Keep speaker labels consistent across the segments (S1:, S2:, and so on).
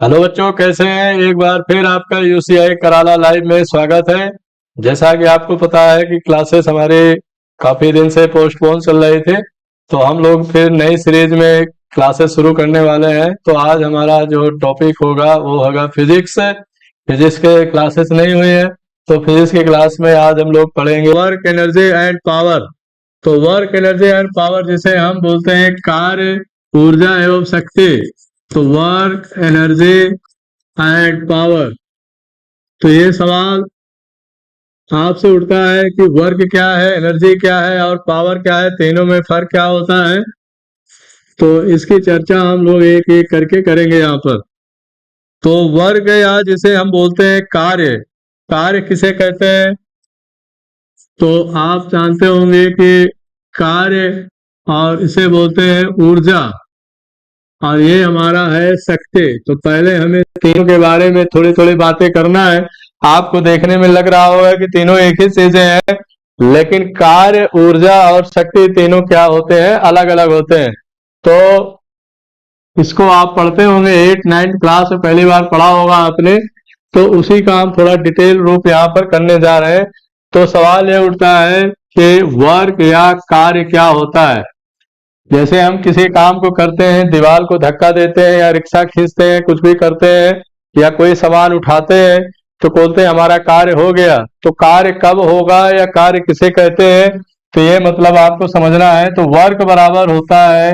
S1: Hello बच्चों, कैसे हैं? एक बार फिर आपका यूसीआई कराला लाइव में स्वागत है। जैसा कि आपको पता है कि क्लासेस हमारे काफी दिन से पोस्टपोन चल रहे थे, तो हम लोग फिर नई सीरीज में क्लासेस शुरू करने वाले हैं। तो आज हमारा जो टॉपिक होगा वो होगा फिजिक्स। फिजिक्स के क्लासेस नहीं हुई है, तो फिजिक्स की क्लास में आज हम लोग पढ़ेंगे वर्क एनर्जी एंड पावर। तो वर्क एनर्जी एंड पावर जिसे हम बोलते हैं कार्य, ऊर्जा एवं शक्ति। तो वर्क एनर्जी एंड पावर, तो ये सवाल आपसे उठता है कि वर्क क्या है, एनर्जी क्या है और पावर क्या है, तीनों में फर्क क्या होता है। तो इसकी चर्चा हम लोग एक एक करके करेंगे यहाँ पर। तो वर्क या जिसे हम बोलते हैं कार्य, कार्य किसे कहते हैं? तो आप जानते होंगे कि कार्य और इसे बोलते हैं ऊर्जा, और ये हमारा है शक्ति। तो पहले हमें तीनों के बारे में थोड़ी थोड़ी बातें करना है। आपको देखने में लग रहा होगा कि तीनों एक ही चीजें हैं, लेकिन कार्य, ऊर्जा और शक्ति तीनों क्या होते हैं? अलग अलग होते हैं। तो इसको आप पढ़ते होंगे, 8 9 क्लास में पहली बार पढ़ा होगा आपने। तो उसी का हम थोड़ा डिटेल रूप यहाँ पर करने जा रहे हैं। तो सवाल ये उठता है कि वर्क या कार्य क्या होता है। जैसे हम किसी काम को करते हैं, दीवार को धक्का देते हैं या रिक्शा खींचते हैं, कुछ भी करते हैं या कोई सामान उठाते हैं, तो बोलते हैं हमारा कार्य हो गया। तो कार्य कब होगा या कार्य किसे कहते हैं, तो ये मतलब आपको समझना है। तो वर्क बराबर होता है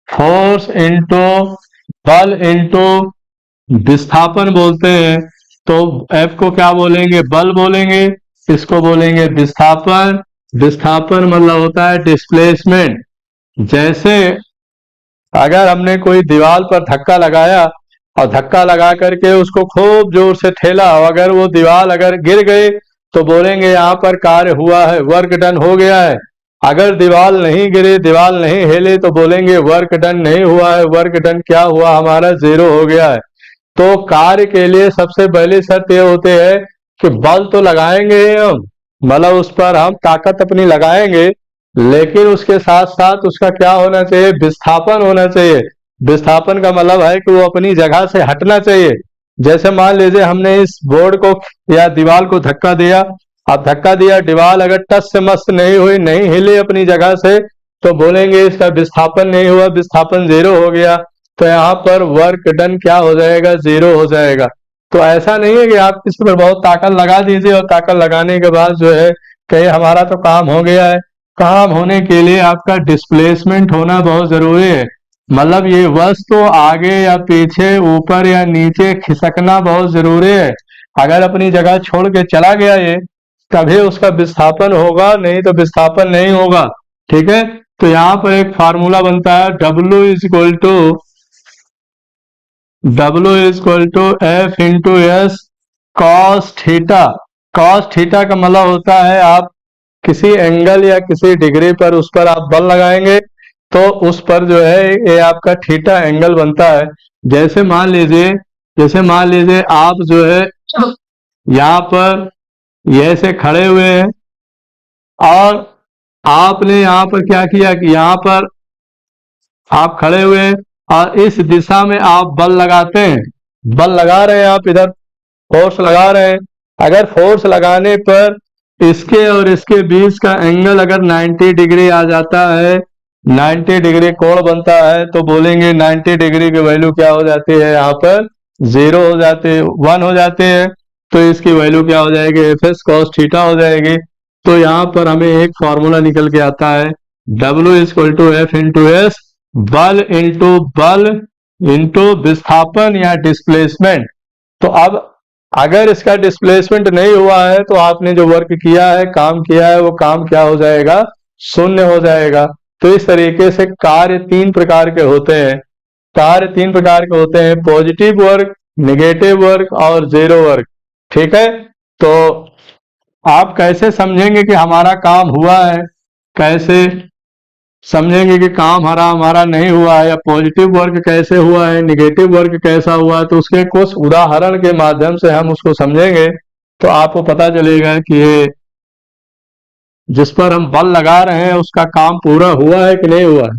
S1: फोर्स इंटू बल इंटू विस्थापन बोलते हैं। तो एफ को क्या बोलेंगे? बल बोलेंगे। इसको बोलेंगे विस्थापन। विस्थापन मतलब होता है डिस्प्लेसमेंट। जैसे अगर हमने कोई दीवार पर धक्का लगाया और धक्का लगा करके उसको खूब जोर से ठेला, और अगर वो दीवार अगर गिर गई तो बोलेंगे यहाँ पर कार्य हुआ है, वर्क डन हो गया है। अगर दीवार नहीं गिरी, दीवार नहीं हिले, तो बोलेंगे वर्क डन नहीं हुआ है, वर्क डन क्या हुआ? हमारा जीरो हो गया है। तो कार्य के लिए सबसे पहली शर्त ये होती है कि बल तो लगाएंगे ही हम, मतलब उस पर हम ताकत अपनी लगाएंगे, लेकिन उसके साथ साथ उसका क्या होना चाहिए? विस्थापन होना चाहिए। विस्थापन का मतलब है कि वो अपनी जगह से हटना चाहिए। जैसे मान लीजिए हमने इस बोर्ड को या दीवार को धक्का दिया, अब धक्का दिया, दीवार अगर टस से मस नहीं हुई, नहीं हिली अपनी जगह से, तो बोलेंगे इसका विस्थापन नहीं हुआ, विस्थापन जीरो हो गया। तो यहाँ पर वर्क डन क्या हो जाएगा? जीरो हो जाएगा। तो ऐसा नहीं है कि आप किसी पर बहुत ताकत लगा दीजिए और ताकत लगाने के बाद जो है कहीं हमारा तो काम हो गया है। काम होने के लिए आपका डिस्प्लेसमेंट होना बहुत जरूरी है। मतलब ये वस्तु आगे या पीछे, ऊपर या नीचे खिसकना बहुत जरूरी है। अगर अपनी जगह छोड़ के चला गया ये, तभी उसका विस्थापन होगा, नहीं तो विस्थापन नहीं होगा। ठीक है। तो यहाँ पर एक फार्मूला बनता है, W = F into S cos theta. Cos theta का मतलब होता है आप किसी एंगल या किसी डिग्री पर उस पर आप बल लगाएंगे, तो उस पर जो है ये आपका थीटा एंगल बनता है। जैसे मान लीजिए आप जो है यहाँ पर ऐसे खड़े हुए हैं, और आपने यहाँ पर क्या किया कि यहाँ पर आप खड़े हुए हैं और इस दिशा में आप बल लगाते हैं, बल लगा रहे हैं, आप इधर फोर्स लगा रहे हैं। अगर फोर्स लगाने पर इसके और इसके बीच का एंगल अगर 90 डिग्री आ जाता है, 90 डिग्री कोण बनता है, तो बोलेंगे 90 डिग्री की वैल्यू क्या हो जाती है? यहाँ पर जीरो हो जाती है, 1 हो जाते हैं। तो इसकी वैल्यू क्या हो जाएगी? एफ एस कॉस थीटा हो जाएगी। तो यहाँ पर हमें एक फॉर्मूला निकल के आता है, W = F इंटू एस, बल इंटू विस्थापन या डिस्प्लेसमेंट। तो अब अगर इसका डिस्प्लेसमेंट नहीं हुआ है, तो आपने जो वर्क किया है, काम किया है, वो काम क्या हो जाएगा? शून्य हो जाएगा। तो इस तरीके से कार्य तीन प्रकार के होते हैं। कार्य तीन प्रकार के होते हैं, पॉजिटिव वर्क, नेगेटिव वर्क और जीरो वर्क। ठीक है। तो आप कैसे समझेंगे कि हमारा काम हुआ है, कैसे समझेंगे कि काम हमारा नहीं हुआ है, या पॉजिटिव वर्क कैसे हुआ है, निगेटिव वर्क कैसा हुआ है, तो उसके कुछ उदाहरण के माध्यम से हम उसको समझेंगे, तो आपको पता चलेगा कि ये जिस पर हम बल लगा रहे हैं उसका काम पूरा हुआ है कि नहीं हुआ है।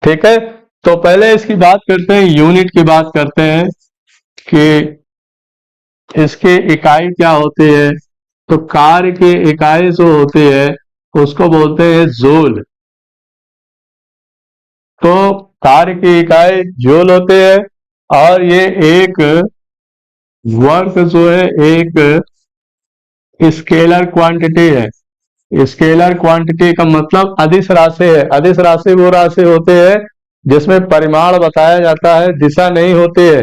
S1: ठीक है। तो पहले इसकी बात करते हैं, यूनिट की बात करते हैं कि इसकी इकाई क्या होती है, तो कार्य की इकाई जो होती है उसको बोलते हैं जूल। तो कार्य की इकाई जूल होती है, और ये एक वर्क जो है एक स्केलर क्वांटिटी है। स्केलर क्वांटिटी का मतलब अदिश राशि है। अदिश राशि वो राशि होती है जिसमें परिमाण बताया जाता है, दिशा नहीं होती है।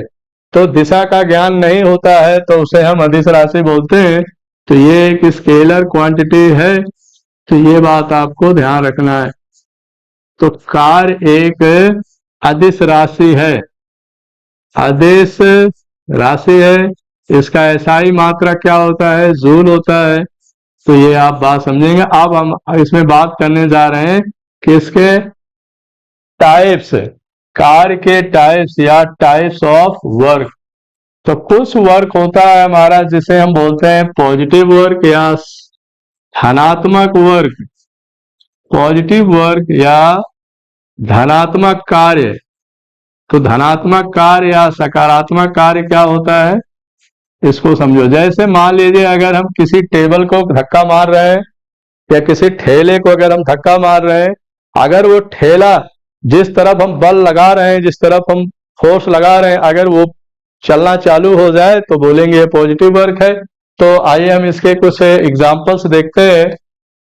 S1: तो दिशा का ज्ञान नहीं होता है तो उसे हम अदिश राशि बोलते हैं। तो ये एक स्केलर क्वांटिटी है, तो ये बात आपको ध्यान रखना है। तो कार्य एक अदिश राशि है, अदिश राशि है। इसका एसआई मात्रा क्या होता है, जूल होता है। तो ये आप बात समझेंगे। अब हम इसमें बात करने जा रहे हैं कि इसके टाइप्स, कार्य के टाइप्स या टाइप्स ऑफ वर्क। तो कुछ वर्क होता है हमारा जिसे हम बोलते हैं पॉजिटिव वर्क या धनात्मक वर्क। पॉजिटिव वर्क या धनात्मक कार्य। तो धनात्मक कार्य या सकारात्मक कार्य क्या होता है, इसको समझो। जैसे मान लीजिए अगर हम किसी टेबल को धक्का मार रहे हैं या किसी ठेले को अगर हम धक्का मार रहे हैं, अगर वो ठेला जिस तरफ हम बल लगा रहे हैं, जिस तरफ हम फोर्स लगा रहे हैं, अगर वो चलना चालू हो जाए तो बोलेंगे ये पॉजिटिव वर्क है। तो आइए हम इसके कुछ एग्जांपल्स देखते हैं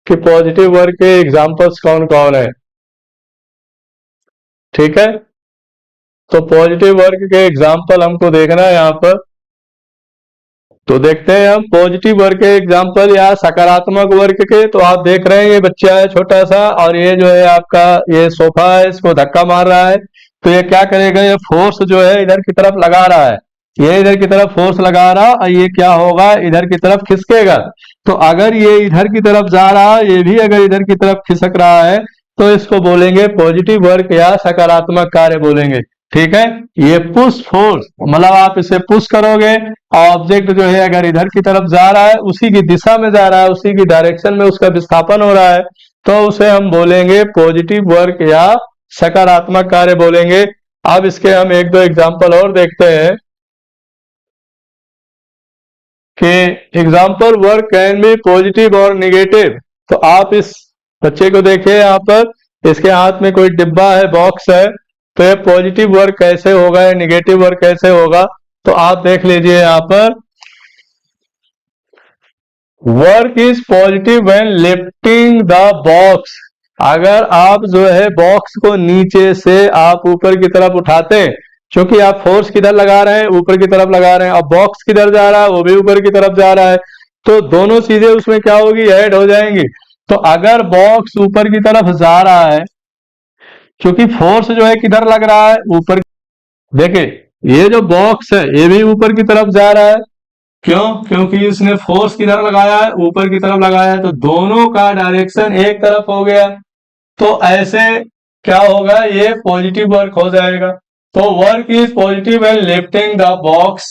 S1: कि पॉजिटिव वर्क के एग्जांपल्स कौन कौन है। ठीक है, तो पॉजिटिव वर्क के एग्जांपल हमको देखना है यहाँ पर। तो देखते हैं हम पॉजिटिव वर्क के एग्जांपल या सकारात्मक वर्क के। तो आप देख रहे हैं ये बच्चा है छोटा सा, और ये जो है आपका ये सोफा है, इसको धक्का मार रहा है। तो ये क्या करेगा, ये फोर्स जो है इधर की तरफ लगा रहा है, ये इधर की तरफ फोर्स लगा रहा, और ये क्या होगा, इधर की तरफ खिसकेगा। तो अगर ये इधर की तरफ जा रहा, ये भी अगर इधर की तरफ खिसक रहा है, तो इसको बोलेंगे पॉजिटिव वर्क या सकारात्मक कार्य बोलेंगे। ठीक है, ये पुश फोर्स मतलब आप इसे पुश करोगे, ऑब्जेक्ट जो है अगर इधर की तरफ जा रहा है, उसी की दिशा में जा रहा है, उसी की डायरेक्शन में उसका विस्थापन हो रहा है, तो उसे हम बोलेंगे पॉजिटिव वर्क या सकारात्मक कार्य बोलेंगे। अब इसके हम एक दो एग्जांपल और देखते हैं कि example work can be positive और निगेटिव। तो आप इस बच्चे को देखिए यहाँ पर, इसके हाथ में कोई डिब्बा है, बॉक्स है। तो ये पॉजिटिव वर्क कैसे होगा या निगेटिव वर्क कैसे होगा, तो आप देख लीजिए यहाँ पर। Work is positive when lifting the box. अगर आप जो है बॉक्स को नीचे से आप ऊपर की तरफ उठाते हैं, क्योंकि आप फोर्स किधर लगा रहे हैं, ऊपर की तरफ लगा रहे हैं, अब बॉक्स किधर जा रहा है, वो भी ऊपर की तरफ जा रहा है, तो दोनों चीजें उसमें क्या होगी, ऐड हो जाएंगी। तो अगर बॉक्स ऊपर की तरफ जा रहा है, क्योंकि फोर्स जो है किधर लग रहा है, ऊपर। देखिए ये जो बॉक्स है ये भी ऊपर की तरफ जा रहा है, क्यों, क्योंकि इसने फोर्स किधर लगाया है, ऊपर की तरफ लगाया है, तो दोनों का डायरेक्शन एक तरफ हो गया। तो ऐसे क्या होगा, ये पॉजिटिव वर्क हो जाएगा। तो work is positive and lifting the box.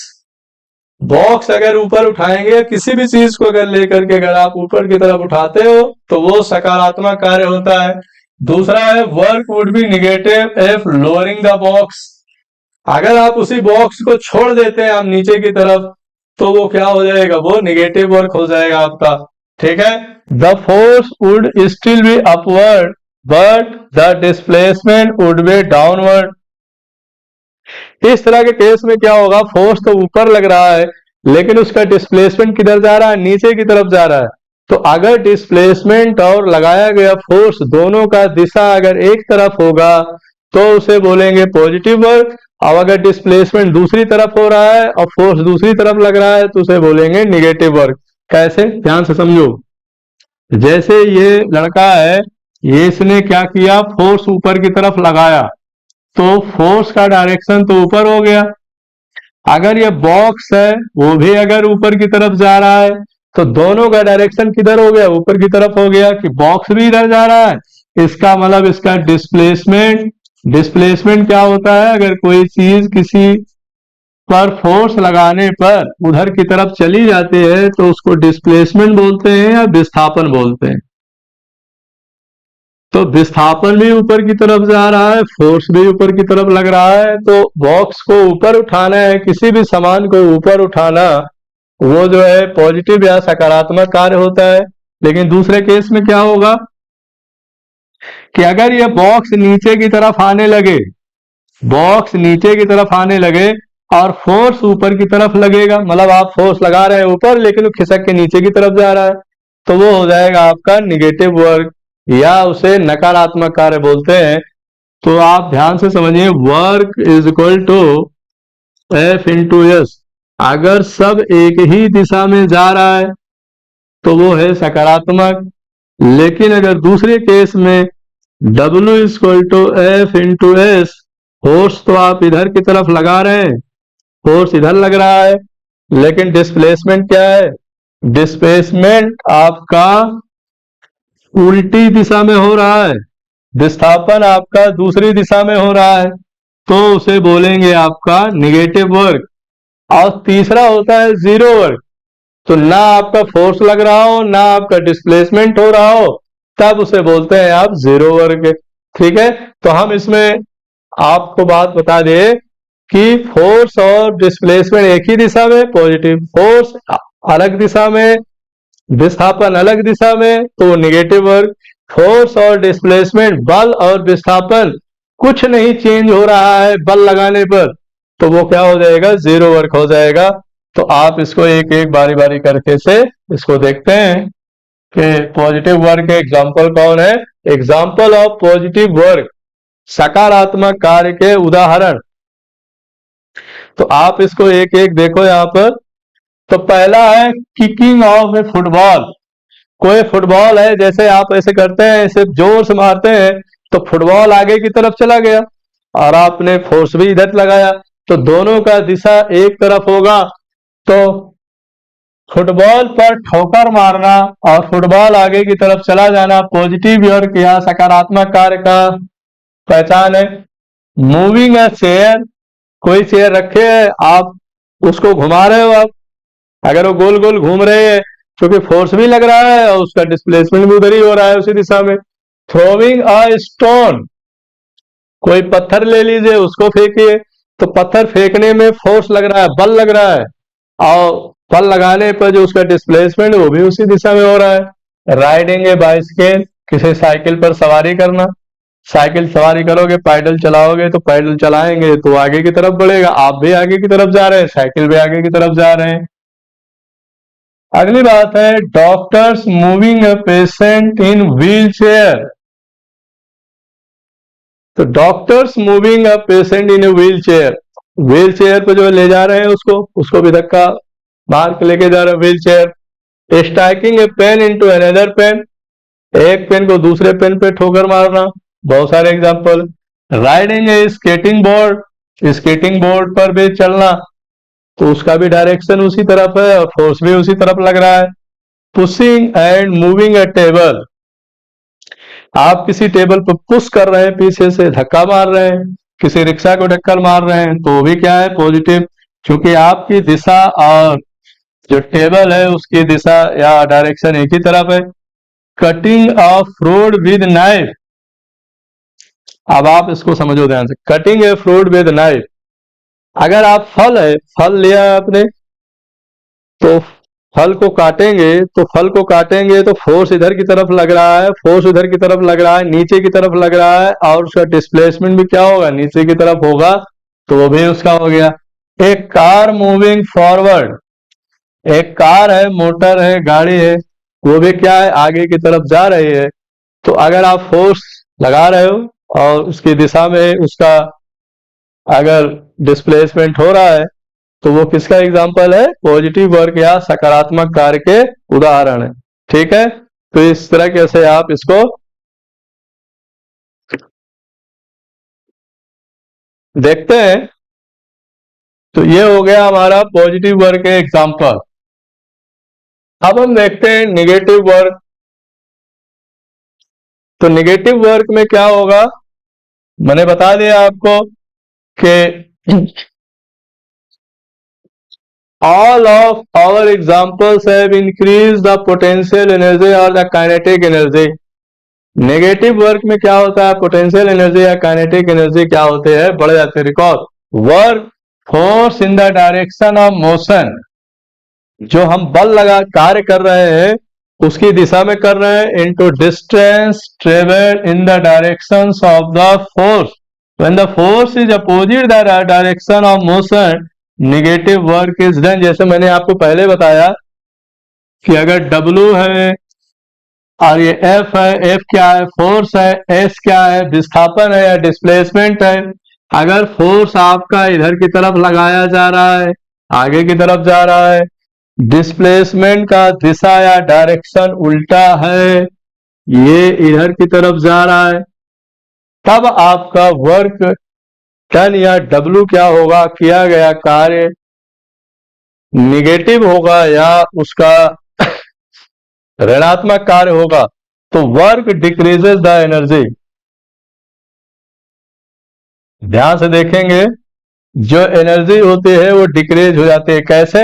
S1: Box अगर ऊपर उठाएंगे, किसी भी चीज को अगर लेकर के अगर आप ऊपर की तरफ उठाते हो तो वो सकारात्मक कार्य होता है। दूसरा है work would be negative if lowering the box. अगर आप उसी बॉक्स को छोड़ देते हैं आप नीचे की तरफ, तो वो क्या हो जाएगा, वो निगेटिव वर्क हो जाएगा आपका। ठीक है, the force would still be upward but the displacement would be downward. इस तरह के केस में क्या होगा, फोर्स तो ऊपर लग रहा है लेकिन उसका डिस्प्लेसमेंट किधर जा रहा है, नीचे की तरफ जा रहा है। तो अगर डिस्प्लेसमेंट और लगाया गया फोर्स दोनों का दिशा अगर एक तरफ होगा तो उसे बोलेंगे पॉजिटिव वर्क। अब अगर डिस्प्लेसमेंट दूसरी तरफ हो रहा है और फोर्स दूसरी तरफ लग रहा है तो उसे बोलेंगे निगेटिव वर्क। कैसे, ध्यान से समझो। जैसे ये लड़का है, ये इसने क्या किया, फोर्स ऊपर की तरफ लगाया, तो फोर्स का डायरेक्शन तो ऊपर हो गया। अगर ये बॉक्स है वो भी अगर ऊपर की तरफ जा रहा है, तो दोनों का डायरेक्शन किधर हो गया, ऊपर की तरफ हो गया, कि बॉक्स भी इधर जा रहा है। इसका मतलब इसका डिस्प्लेसमेंट, डिस्प्लेसमेंट क्या होता है, अगर कोई चीज किसी पर फोर्स लगाने पर उधर की तरफ चली जाती है तो उसको डिस्प्लेसमेंट बोलते हैं या विस्थापन बोलते हैं। तो विस्थापन भी ऊपर की तरफ जा रहा है, फोर्स भी ऊपर की तरफ लग रहा है। तो बॉक्स को ऊपर उठाना है, किसी भी सामान को ऊपर उठाना, वो जो है पॉजिटिव या सकारात्मक कार्य होता है। लेकिन दूसरे केस में क्या होगा कि अगर ये बॉक्स नीचे की तरफ आने लगे, बॉक्स नीचे की तरफ आने लगे और फोर्स ऊपर की तरफ लगेगा, मतलब आप फोर्स लगा रहे हैं ऊपर लेकिन वो खिसक के नीचे की तरफ जा रहा है, तो वो हो जाएगा आपका निगेटिव वर्क या उसे नकारात्मक कार्य बोलते हैं। तो आप ध्यान से समझिए, work is equal to F into S. अगर सब एक ही दिशा में जा रहा है तो वो है सकारात्मक। लेकिन अगर दूसरे केस में W is equal to F into S, force तो आप इधर की तरफ लगा रहे हैं, फोर्स इधर लग रहा है, लेकिन डिस्प्लेसमेंट क्या है, डिस्प्लेसमेंट आपका उल्टी दिशा में हो रहा है, विस्थापन आपका दूसरी दिशा में हो रहा है, तो उसे बोलेंगे आपका निगेटिव वर्क। और तीसरा होता है जीरो वर्क। तो ना आपका फोर्स लग रहा हो ना आपका डिस्प्लेसमेंट हो रहा हो, तब उसे बोलते हैं आप जीरो वर्क। ठीक है, तो हम इसमें आपको बात बता दें कि फोर्स और डिस्प्लेसमेंट एक ही दिशा में, पॉजिटिव, फोर्स अलग दिशा में, विस्थापन अलग दिशा में, तो निगेटिव वर्क। फोर्स और डिस्प्लेसमेंट, बल और विस्थापन कुछ नहीं चेंज हो रहा है बल लगाने पर, तो वो क्या हो जाएगा, जीरो वर्क हो जाएगा। तो आप इसको एक एक बारी बारी करके से इसको देखते हैं कि पॉजिटिव वर्क के एग्जाम्पल कौन है। एग्जाम्पल ऑफ पॉजिटिव वर्क, सकारात्मक कार्य के उदाहरण। तो आप इसको एक एक देखो यहां पर। तो पहला है किकिंग ऑफ ए फुटबॉल। कोई फुटबॉल है, जैसे आप ऐसे करते हैं, ऐसे जोर से मारते हैं तो फुटबॉल आगे की तरफ चला गया और आपने फोर्स भी इधर लगाया, तो दोनों का दिशा एक तरफ होगा। तो फुटबॉल पर ठोकर मारना और फुटबॉल आगे की तरफ चला जाना पॉजिटिव वर्क या सकारात्मक कार्य का पहचान है। मूविंग अ चेयर, कोई चेयर रखे है, आप उसको घुमा रहे हो, आप अगर वो गोल गोल घूम रहे हैं क्योंकि फोर्स भी लग रहा है और उसका डिस्प्लेसमेंट भी उधर ही हो रहा है उसी दिशा में। थ्रोविंग अ स्टोन, कोई पत्थर ले लीजिए उसको फेंकिए, तो पत्थर फेंकने में फोर्स लग रहा है, बल लग रहा है, और बल लगाने पर जो उसका डिस्प्लेसमेंट वो भी उसी दिशा में हो रहा है। राइडिंग ए बाइसिकल, किसी साइकिल पर सवारी करना, साइकिल सवारी करोगे, पैडल चलाओगे, तो पैडल चलाएंगे तो आगे की तरफ बढ़ेगा, आप भी आगे की तरफ जा रहे हैं, साइकिल भी आगे की तरफ जा रहे हैं। अगली बात है doctors moving a patient in wheelchair. तो doctors moving a patient in wheelchair, wheelchair पे जो ले जा रहे हैं उसको भी धक्का मार के लेके जा रहे हैं व्हील चेयर। स्ट्राइकिंग ए पेन इनटू अनदर पेन, एक पेन को दूसरे पेन पे ठोकर मारना, बहुत सारे एग्जांपल। राइडिंग ए स्केटिंग बोर्ड, स्केटिंग बोर्ड पर भी चलना, तो उसका भी डायरेक्शन उसी तरफ है और फोर्स भी उसी तरफ लग रहा है। Pushing and moving a table, आप किसी टेबल पर पुश कर रहे हैं, पीछे से धक्का मार रहे हैं, किसी रिक्शा को टक्कर मार रहे हैं, तो वो भी क्या है, पॉजिटिव, क्योंकि आपकी दिशा और जो टेबल है उसकी दिशा या डायरेक्शन एक ही तरफ है। Cutting of fruit with knife, अब आप इसको समझो ध्यान से, cutting a fruit with knife, अगर आप फल है, फल लिया आपने, तो फल को काटेंगे, तो फल को काटेंगे तो फोर्स इधर की तरफ लग रहा है, फोर्स इधर की तरफ लग रहा है, नीचे की तरफ लग रहा है, और उसका डिस्प्लेसमेंट भी क्या होगा, नीचे की तरफ होगा, तो वो भी उसका हो गया। एक कार मूविंग फॉरवर्ड, एक कार है, मोटर है, गाड़ी है, वो भी क्या है, आगे की तरफ जा रही है, तो अगर आप फोर्स लगा रहे हो और उसकी दिशा में उसका अगर डिस्प्लेसमेंट हो रहा है, तो वो किसका एग्जाम्पल है, पॉजिटिव वर्क या सकारात्मक कार्य के उदाहरण है। ठीक है, तो इस तरह कैसे आप इसको देखते हैं। तो ये हो गया हमारा पॉजिटिव वर्क के एग्जाम्पल। अब हम देखते हैं निगेटिव वर्क। तो निगेटिव वर्क में क्या होगा, मैंने बता दिया आपको कि all of our examples have increased the potential energy or the kinetic energy। Negative work में क्या होता है, पोटेंशियल एनर्जी या काइनेटिक एनर्जी क्या होते हैं, बढ़ जाते हैं। Record, work force in the direction of motion, जो हम बल लगा कार्य कर रहे हैं उसकी दिशा में कर रहे हैं, into distance travel in the direction of the force, when the force is opposite the direction of motion negative work is done. जैसे मैंने आपको पहले बताया कि अगर W है और ये F है, F क्या है, फोर्स है, S क्या है, विस्थापन है या डिस्प्लेसमेंट है। अगर फोर्स आपका इधर की तरफ लगाया जा रहा है, आगे की तरफ जा रहा है, डिस्प्लेसमेंट का दिशा या डायरेक्शन उल्टा है, ये इधर की तरफ जा रहा है, तब आपका वर्क टन या W क्या होगा, किया गया कार्य निगेटिव होगा या उसका ऋणात्मक कार्य होगा। तो वर्क डिक्रीजेस द एनर्जी। ध्यान से देखेंगे, जो एनर्जी होती है वो डिक्रीज हो जाती है। कैसे?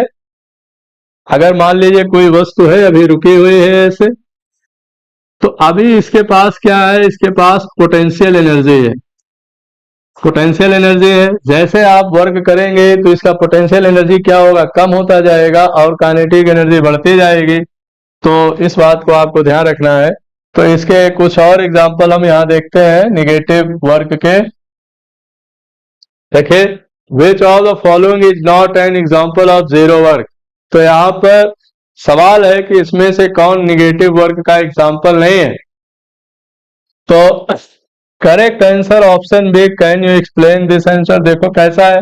S1: अगर मान लीजिए कोई वस्तु है अभी रुकी हुई है ऐसे, तो अभी इसके पास क्या है, इसके पास पोटेंशियल एनर्जी है, पोटेंशियल एनर्जी है। जैसे आप वर्क करेंगे तो इसका पोटेंशियल एनर्जी क्या होगा, कम होता जाएगा और काइनेटिक एनर्जी बढ़ती जाएगी। तो इस बात को आपको ध्यान रखना है। तो इसके कुछ और एग्जांपल हम यहाँ देखते हैं निगेटिव वर्क के। देखिए, which of the following is not an example of zero work. तो यहाँ पर सवाल है कि इसमें से कौन निगेटिव वर्क का एग्जांपल नहीं है। तो correct answer option B, can you explain this answer. देखो कैसा है,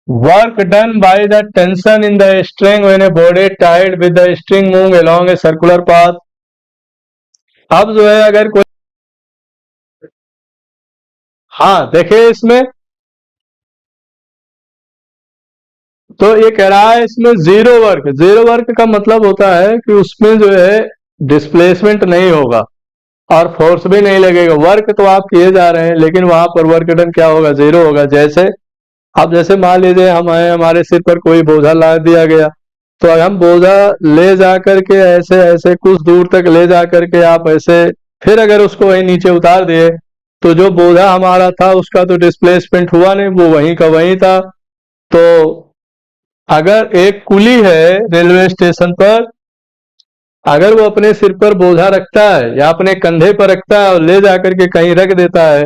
S1: work done by the tension in the string when a body tied with the string move along a circular path. अब जो है अगर कोई, हाँ देखिए इसमें तो ये कह रहा है इसमें जीरो वर्क। जीरो वर्क का मतलब होता है कि उसमें जो है डिस्प्लेसमेंट नहीं होगा और फोर्स भी नहीं लगेगा। वर्क तो आप किए जा रहे हैं लेकिन वहां पर वर्क डन क्या होगा, जीरो होगा। जैसे अब जैसे मान लीजिए हम आए, हमारे सिर पर कोई बोझा ला दिया गया, तो अगर हम बोझा ले जा करके ऐसे ऐसे कुछ दूर तक ले जा करके आप ऐसे फिर अगर उसको वहीं नीचे उतार दिए, तो जो बोझा हमारा था उसका तो डिस्प्लेसमेंट हुआ नहीं, वो वहीं का वहीं था। तो अगर एक कुली है रेलवे स्टेशन पर, अगर वो अपने सिर पर बोझा रखता है या अपने कंधे पर रखता है और ले जाकर के कहीं रख देता है,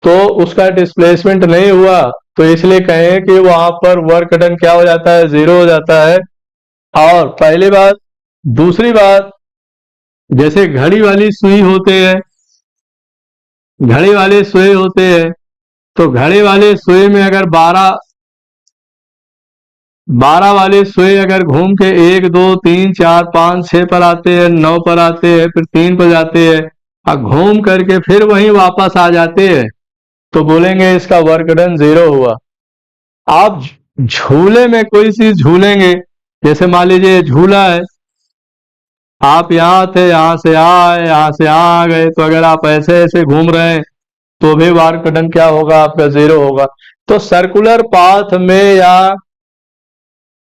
S1: तो उसका डिस्प्लेसमेंट नहीं हुआ, तो इसलिए कहें कि वहां पर वर्क डन क्या हो जाता है, जीरो हो जाता है। और पहली बात, दूसरी बात, जैसे घड़ी वाली सुई होते हैं, घड़ी वाले सुई होते हैं, तो घड़ी वाले सुई में अगर 12 वाले सुई अगर घूम के 1 2 3 4 5 6 पर आते हैं, 9 पर आते हैं, फिर 3 पर जाते हैं और घूम करके फिर वहीं वापस आ जाते हैं, तो बोलेंगे इसका वर्क डन जीरो हुआ। आप झूले में कोई चीज झूलेंगे, जैसे मान लीजिए झूला है, आप यहाँ थे, यहाँ से आए, यहाँ से आ गए, तो अगर आप ऐसे ऐसे घूम रहे हैं तो भी वर्क डन क्या होगा, आपका जीरो होगा। तो सर्कुलर पाथ में या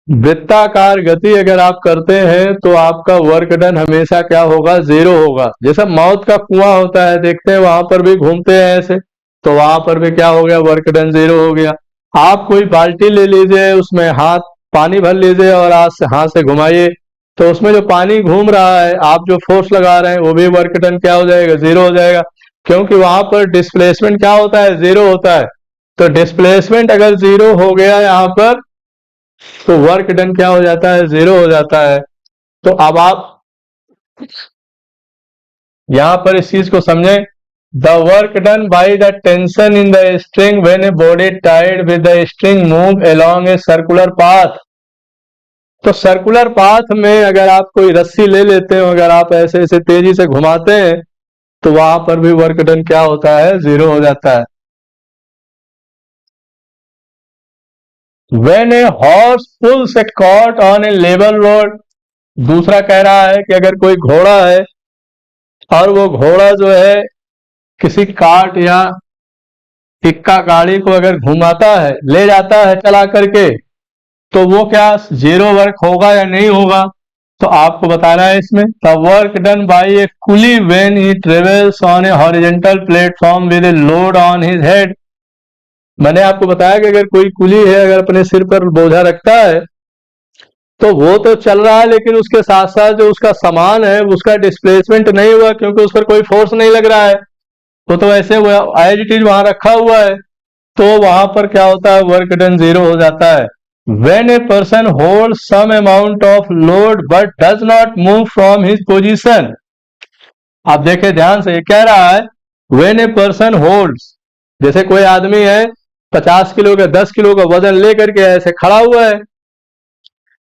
S1: वृत्ताकार गति अगर आप करते हैं तो आपका वर्क डन हमेशा क्या होगा, जीरो होगा। जैसा मौत का कुआं होता है, देखते हैं वहां पर भी घूमते हैं ऐसे, तो वहां पर भी क्या हो गया, वर्क डन जीरो हो गया। आप कोई बाल्टी ले लीजिए, उसमें हाथ पानी भर लीजिए और हाथ से घुमाइए, तो उसमें जो पानी घूम रहा है, आप जो फोर्स लगा रहे हैं वो भी वर्क डन क्या हो जाएगा, जीरो हो जाएगा, क्योंकि वहां पर डिस्प्लेसमेंट क्या होता है, जीरो होता है। तो डिस्प्लेसमेंट अगर जीरो हो गया यहाँ पर, तो वर्क डन क्या हो जाता है, जीरो हो जाता है। तो अब आप यहां पर इस चीज को समझें, the work done by the tension in the string when a body tied with the string move along a circular path. तो सर्कुलर पाथ में अगर आप कोई रस्सी ले लेते हो, अगर आप ऐसे ऐसे तेजी से घुमाते हैं, तो वहां पर भी वर्क डन क्या होता है, जीरो हो जाता है। When a horse pulls a cart on a level road, दूसरा कह रहा है कि अगर कोई घोड़ा है और वो घोड़ा जो है किसी कार्ट या इक्का गाड़ी को अगर घुमाता है, ले जाता है चला करके, तो वो क्या जीरो वर्क होगा या नहीं होगा। तो आपको बताना है इसमें the work done by a coolie when he travels on a horizontal platform with a load on his head. मैंने आपको बताया कि अगर कोई कुली है, अगर अपने सिर पर बोझा रखता है तो वो तो चल रहा है, लेकिन उसके साथ साथ जो उसका सामान है उसका डिस्प्लेसमेंट नहीं हुआ, क्योंकि उस पर कोई फोर्स नहीं लग रहा है, वो तो ऐसे एज इट इज वहां रखा हुआ है। तो वहां पर क्या होता है, वर्क डन जीरो हो जाता है। When a person holds some amount of load but does not move from his position, आप देखें ध्यान से, क्या रहा है, when a person holds, जैसे कोई आदमी है 50 किलो का 10 किलो का वजन लेकर के ऐसे खड़ा हुआ है,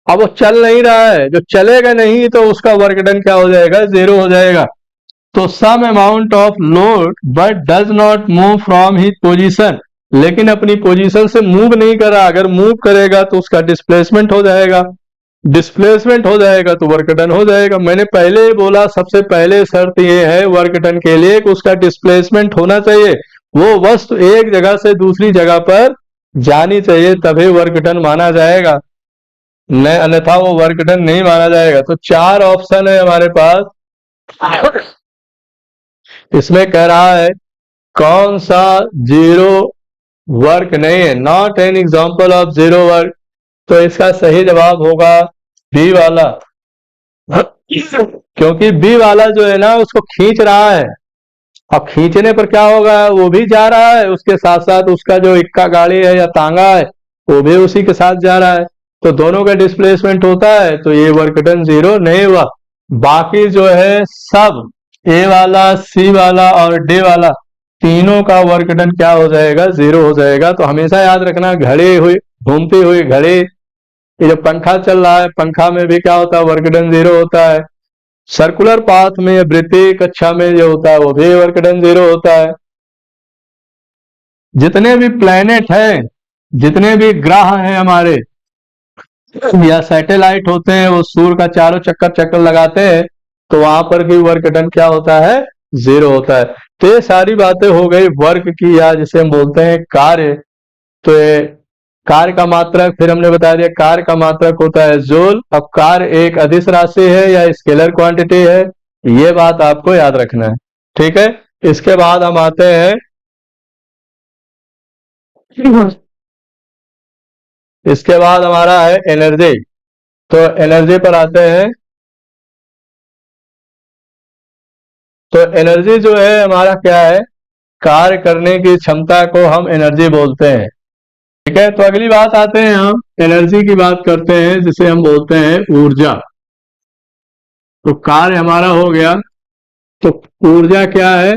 S1: अब वो चल नहीं रहा है, जो चलेगा नहीं तो उसका वर्क डन क्या हो जाएगा, जीरो हो जाएगा। तो some amount of load but does not move from his position, लेकिन अपनी पोजीशन से मूव नहीं कर रहा, अगर मूव करेगा तो उसका डिस्प्लेसमेंट हो जाएगा, डिस्प्लेसमेंट हो जाएगा तो वर्क डन हो जाएगा। मैंने पहले ही बोला सबसे पहले शर्त ये है वर्क डन के लिए कि उसका डिस्प्लेसमेंट होना चाहिए, वो वस्तु एक जगह से दूसरी जगह पर जानी चाहिए, तभी वर्क डन माना जाएगा, न अन्यथा वो वर्क डन नहीं माना जाएगा। तो 4 ऑप्शन है हमारे पास। इसमें कह रहा है कौन सा जीरो वर्क नहीं है, not an example of zero work. तो इसका सही जवाब होगा बी वाला, क्योंकि बी वाला जो है ना उसको खींच रहा है, अब खींचने पर क्या होगा, वो भी जा रहा है, उसके साथ साथ उसका जो इक्का गाड़ी है या तांगा है वो भी उसी के साथ जा रहा है, तो दोनों का डिस्प्लेसमेंट होता है, तो ये वर्क डन जीरो नहीं हुआ। बाकी जो है सब ए वाला, सी वाला और डी वाला, तीनों का वर्क डन क्या हो जाएगा, जीरो हो जाएगा। तो हमेशा याद रखना, घड़ी हुई घूमती हुई घड़ी, ये जो पंखा चल रहा है पंखा में भी क्या होता है, वर्क डन जीरो होता है। सर्कुलर पाथ में वृत्तीय कक्षा में जो होता है वो भी वर्क डन जीरो होता है। जितने भी प्लेनेट हैं, जितने भी ग्रह हैं हमारे या सैटेलाइट होते हैं, वो सूर्य का चारों चक्कर चक्कर लगाते हैं, तो वहां पर भी वर्क डन क्या होता है, जीरो होता है। तो ये सारी बातें हो गई वर्क की, या जिसे हम बोलते हैं कार्य। तो ये कार्य का मात्रक फिर हमने बता दिया, कार्य का मात्रक होता है जूल। अब कार्य एक अदिश राशि है या स्केलर क्वांटिटी है, ये बात आपको याद रखना है, ठीक है। इसके बाद हम आते हैं, इसके बाद हमारा है एनर्जी। तो एनर्जी पर आते हैं। तो एनर्जी जो है हमारा क्या है, कार्य करने की क्षमता को हम एनर्जी बोलते हैं, ठीक है। तो अगली बात आते हैं, हम एनर्जी की बात करते हैं जिसे हम बोलते हैं ऊर्जा। तो कार्य हमारा हो गया, तो ऊर्जा क्या है,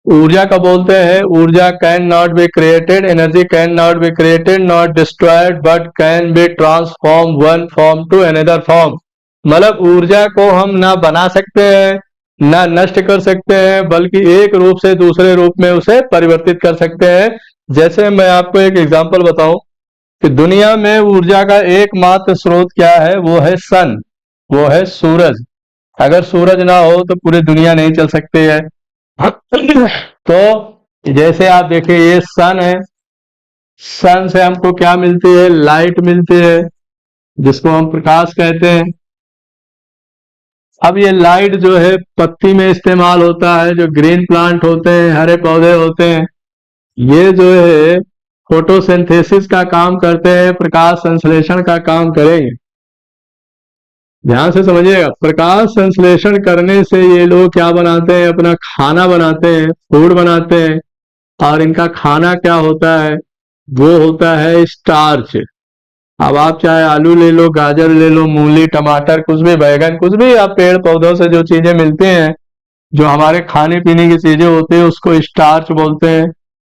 S1: ऊर्जा का बोलते हैं, ऊर्जा can not be created, energy can not be created not destroyed but can be transform one form to another form. मतलब ऊर्जा को हम ना बना सकते हैं ना नष्ट कर सकते हैं, बल्कि एक रूप से दूसरे रूप में उसे परिवर्तित कर सकते हैं। जैसे मैं आपको एक एग्जांपल बताऊं कि दुनिया में ऊर्जा का एकमात्र स्रोत क्या है, वो है सन, वो है सूरज। अगर सूरज ना हो तो पूरी दुनिया नहीं चल सकती है। तो जैसे आप देखिए ये सन है, सन से हमको क्या मिलती है, लाइट मिलती है, जिसको हम प्रकाश कहते हैं। अब ये लाइट जो है पत्ती में इस्तेमाल होता है, जो ग्रीन प्लांट होते हैं, हरे पौधे होते हैं, ये जो है फोटोसिंथेसिस का काम करते हैं, प्रकाश संश्लेषण का काम करेंगे। ध्यान से समझिएगा, प्रकाश संश्लेषण करने से ये लोग क्या बनाते हैं, अपना खाना बनाते हैं, फूड बनाते हैं। और इनका खाना क्या होता है, वो होता है स्टार्च। अब आप चाहे आलू ले लो, गाजर ले लो, मूली, टमाटर, कुछ भी, बैगन, कुछ भी, आप पेड़ पौधों से जो चीजें मिलती हैं, जो हमारे खाने पीने की चीजें होती है, उसको स्टार्च बोलते हैं।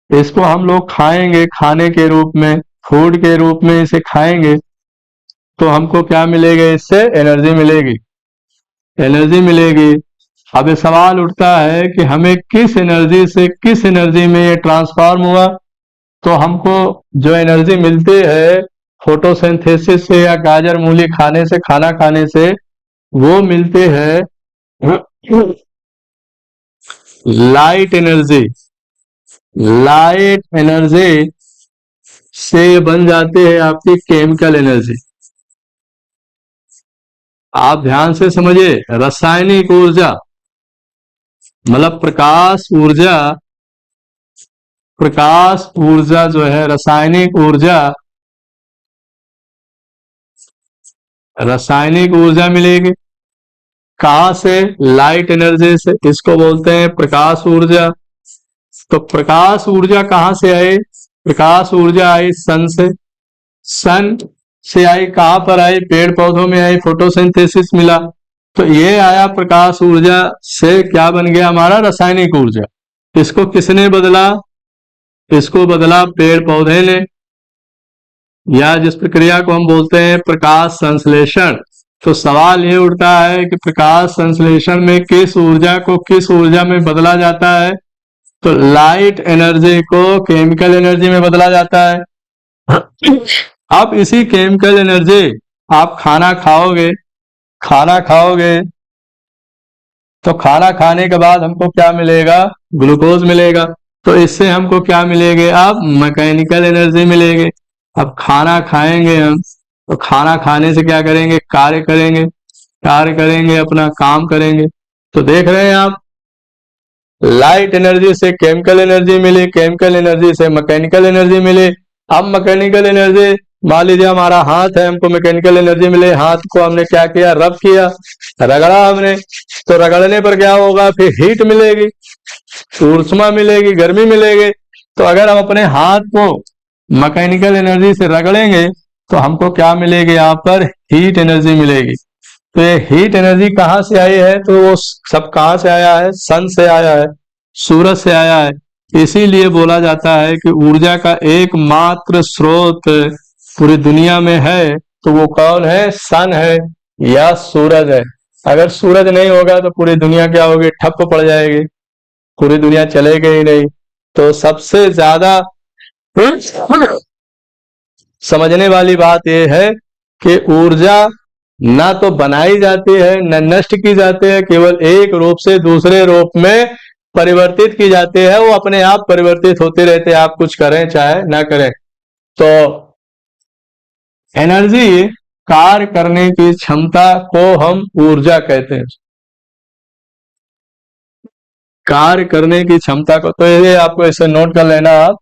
S1: इसको हम लोग खाएंगे, खाने के रूप में, फूड के रूप में इसे खाएंगे, तो हमको क्या मिलेगा, इससे एनर्जी मिलेगी, एनर्जी मिलेगी। अब ये सवाल उठता है कि हमें किस एनर्जी से किस एनर्जी में ये ट्रांसफॉर्म हुआ। तो हमको जो एनर्जी मिलती है फोटोसिंथेसिस से या गाजर मूली खाने से, खाना खाने से, वो मिलती है लाइट एनर्जी। लाइट एनर्जी से बन जाती है आपकी केमिकल एनर्जी। आप ध्यान से समझिए, रासायनिक ऊर्जा मतलब प्रकाश ऊर्जा, प्रकाश ऊर्जा जो है रासायनिक ऊर्जा, रासायनिक ऊर्जा मिलेगी कहां से? लाइट एनर्जी से, इसको बोलते हैं प्रकाश ऊर्जा। तो प्रकाश ऊर्जा कहां से आई? प्रकाश ऊर्जा आई सन से। सन से आई, कहां पर आई? पेड़ पौधों में आई, फोटोसिंथेसिस मिला। तो ये आया प्रकाश ऊर्जा से, क्या बन गया हमारा? रासायनिक ऊर्जा। इसको किसने बदला? इसको बदला पेड़ पौधे ने, या जिस प्रक्रिया को हम बोलते हैं प्रकाश संश्लेषण। तो सवाल ये उठता है कि प्रकाश संश्लेषण में किस ऊर्जा को किस ऊर्जा में बदला जाता है? तो लाइट एनर्जी को केमिकल एनर्जी में बदला जाता है। अब इसी केमिकल एनर्जी, आप खाना खाओगे, खाना खाओगे तो खाना खाने के बाद हमको क्या मिलेगा? ग्लूकोज मिलेगा। तो इससे हमको क्या मिलेगी? अब मैकेनिकल एनर्जी मिलेगी। अब खाना खाएंगे हम, तो खाना खाने से क्या करेंगे? कार्य करेंगे, कार्य करेंगे, अपना काम करेंगे। तो देख रहे हैं आप, लाइट एनर्जी से केमिकल एनर्जी मिली, केमिकल एनर्जी से मैकेनिकल एनर्जी मिली। अब मैकेनिकल एनर्जी, मान लीजिए हमारा हाथ है, हमको मैकेनिकल एनर्जी मिले, हाथ को हमने क्या किया? रब किया, रगड़ा हमने। तो रगड़ने पर क्या होगा? फिर हीट मिलेगी, ऊष्मा मिलेगी, गर्मी मिलेगी। तो अगर हम अपने हाथ को मैकेनिकल एनर्जी से रगड़ेंगे तो हमको क्या मिलेगी? यहाँ पर हीट एनर्जी मिलेगी। तो ये हीट एनर्जी कहाँ से आई है? तो वो सब कहाँ से आया है? सन से आया है, सूरज से आया है। इसीलिए बोला जाता है कि ऊर्जा का एकमात्र स्रोत पूरी दुनिया में है, तो वो कौन है? सन है या सूरज है। अगर सूरज नहीं होगा तो पूरी दुनिया क्या होगी? ठप पड़ जाएगी, पूरी दुनिया चलेगी ही नहीं। तो सबसे ज्यादा समझने वाली बात यह है कि ऊर्जा ना तो बनाई जाती है, न नष्ट की जाती है, केवल एक रूप से दूसरे रूप में परिवर्तित की जाती है। वो अपने आप परिवर्तित होते रहते हैं, आप कुछ करें चाहे ना करें। तो एनर्जी, कार्य करने की क्षमता को हम ऊर्जा कहते हैं, कार्य करने की क्षमता को। तो ये आपको इसे नोट कर लेना आप।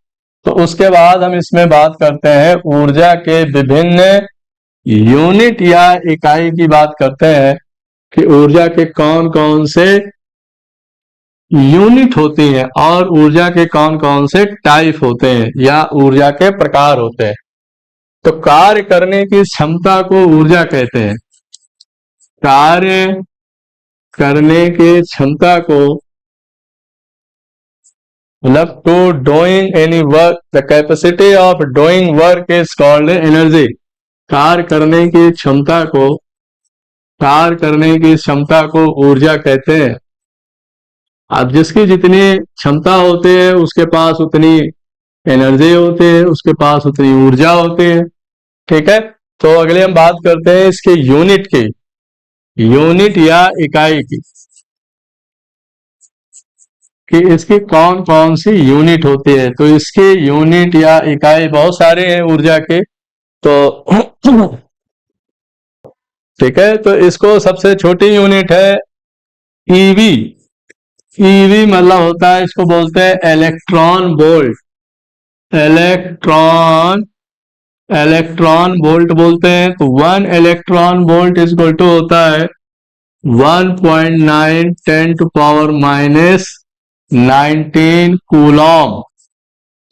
S1: तो उसके बाद हम इसमें बात करते हैं ऊर्जा के विभिन्न यूनिट या इकाई की बात करते हैं कि ऊर्जा के कौन कौन से यूनिट होती हैं और ऊर्जा के कौन कौन से टाइप होते हैं या ऊर्जा के प्रकार होते हैं। तो कार्य करने की क्षमता को ऊर्जा कहते हैं। कार्य करने की क्षमता को, मतलब to doing any work, the capacity of doing work is called energy. कार्य करने की क्षमता को, कार्य करने की क्षमता को ऊर्जा कहते हैं। अब जिसकी जितनी क्षमता होती है उसके पास उतनी एनर्जी होती है, उसके पास उतनी ऊर्जा होती है। ठीक है, तो अगले हम बात करते हैं इसके यूनिट की, यूनिट या इकाई की, कि इसकी कौन कौन सी यूनिट होती है। तो इसके यूनिट या इकाई बहुत सारे हैं ऊर्जा के। तो ठीक है, तो इसको सबसे छोटी यूनिट है ईवी। ईवी मतलब होता है, इसको बोलते हैं electron volt. Electron, electron volt बोलते हैं। तो 1 electron volt is equal to होता है 1.9 10⁻⁻19 कूलॉम।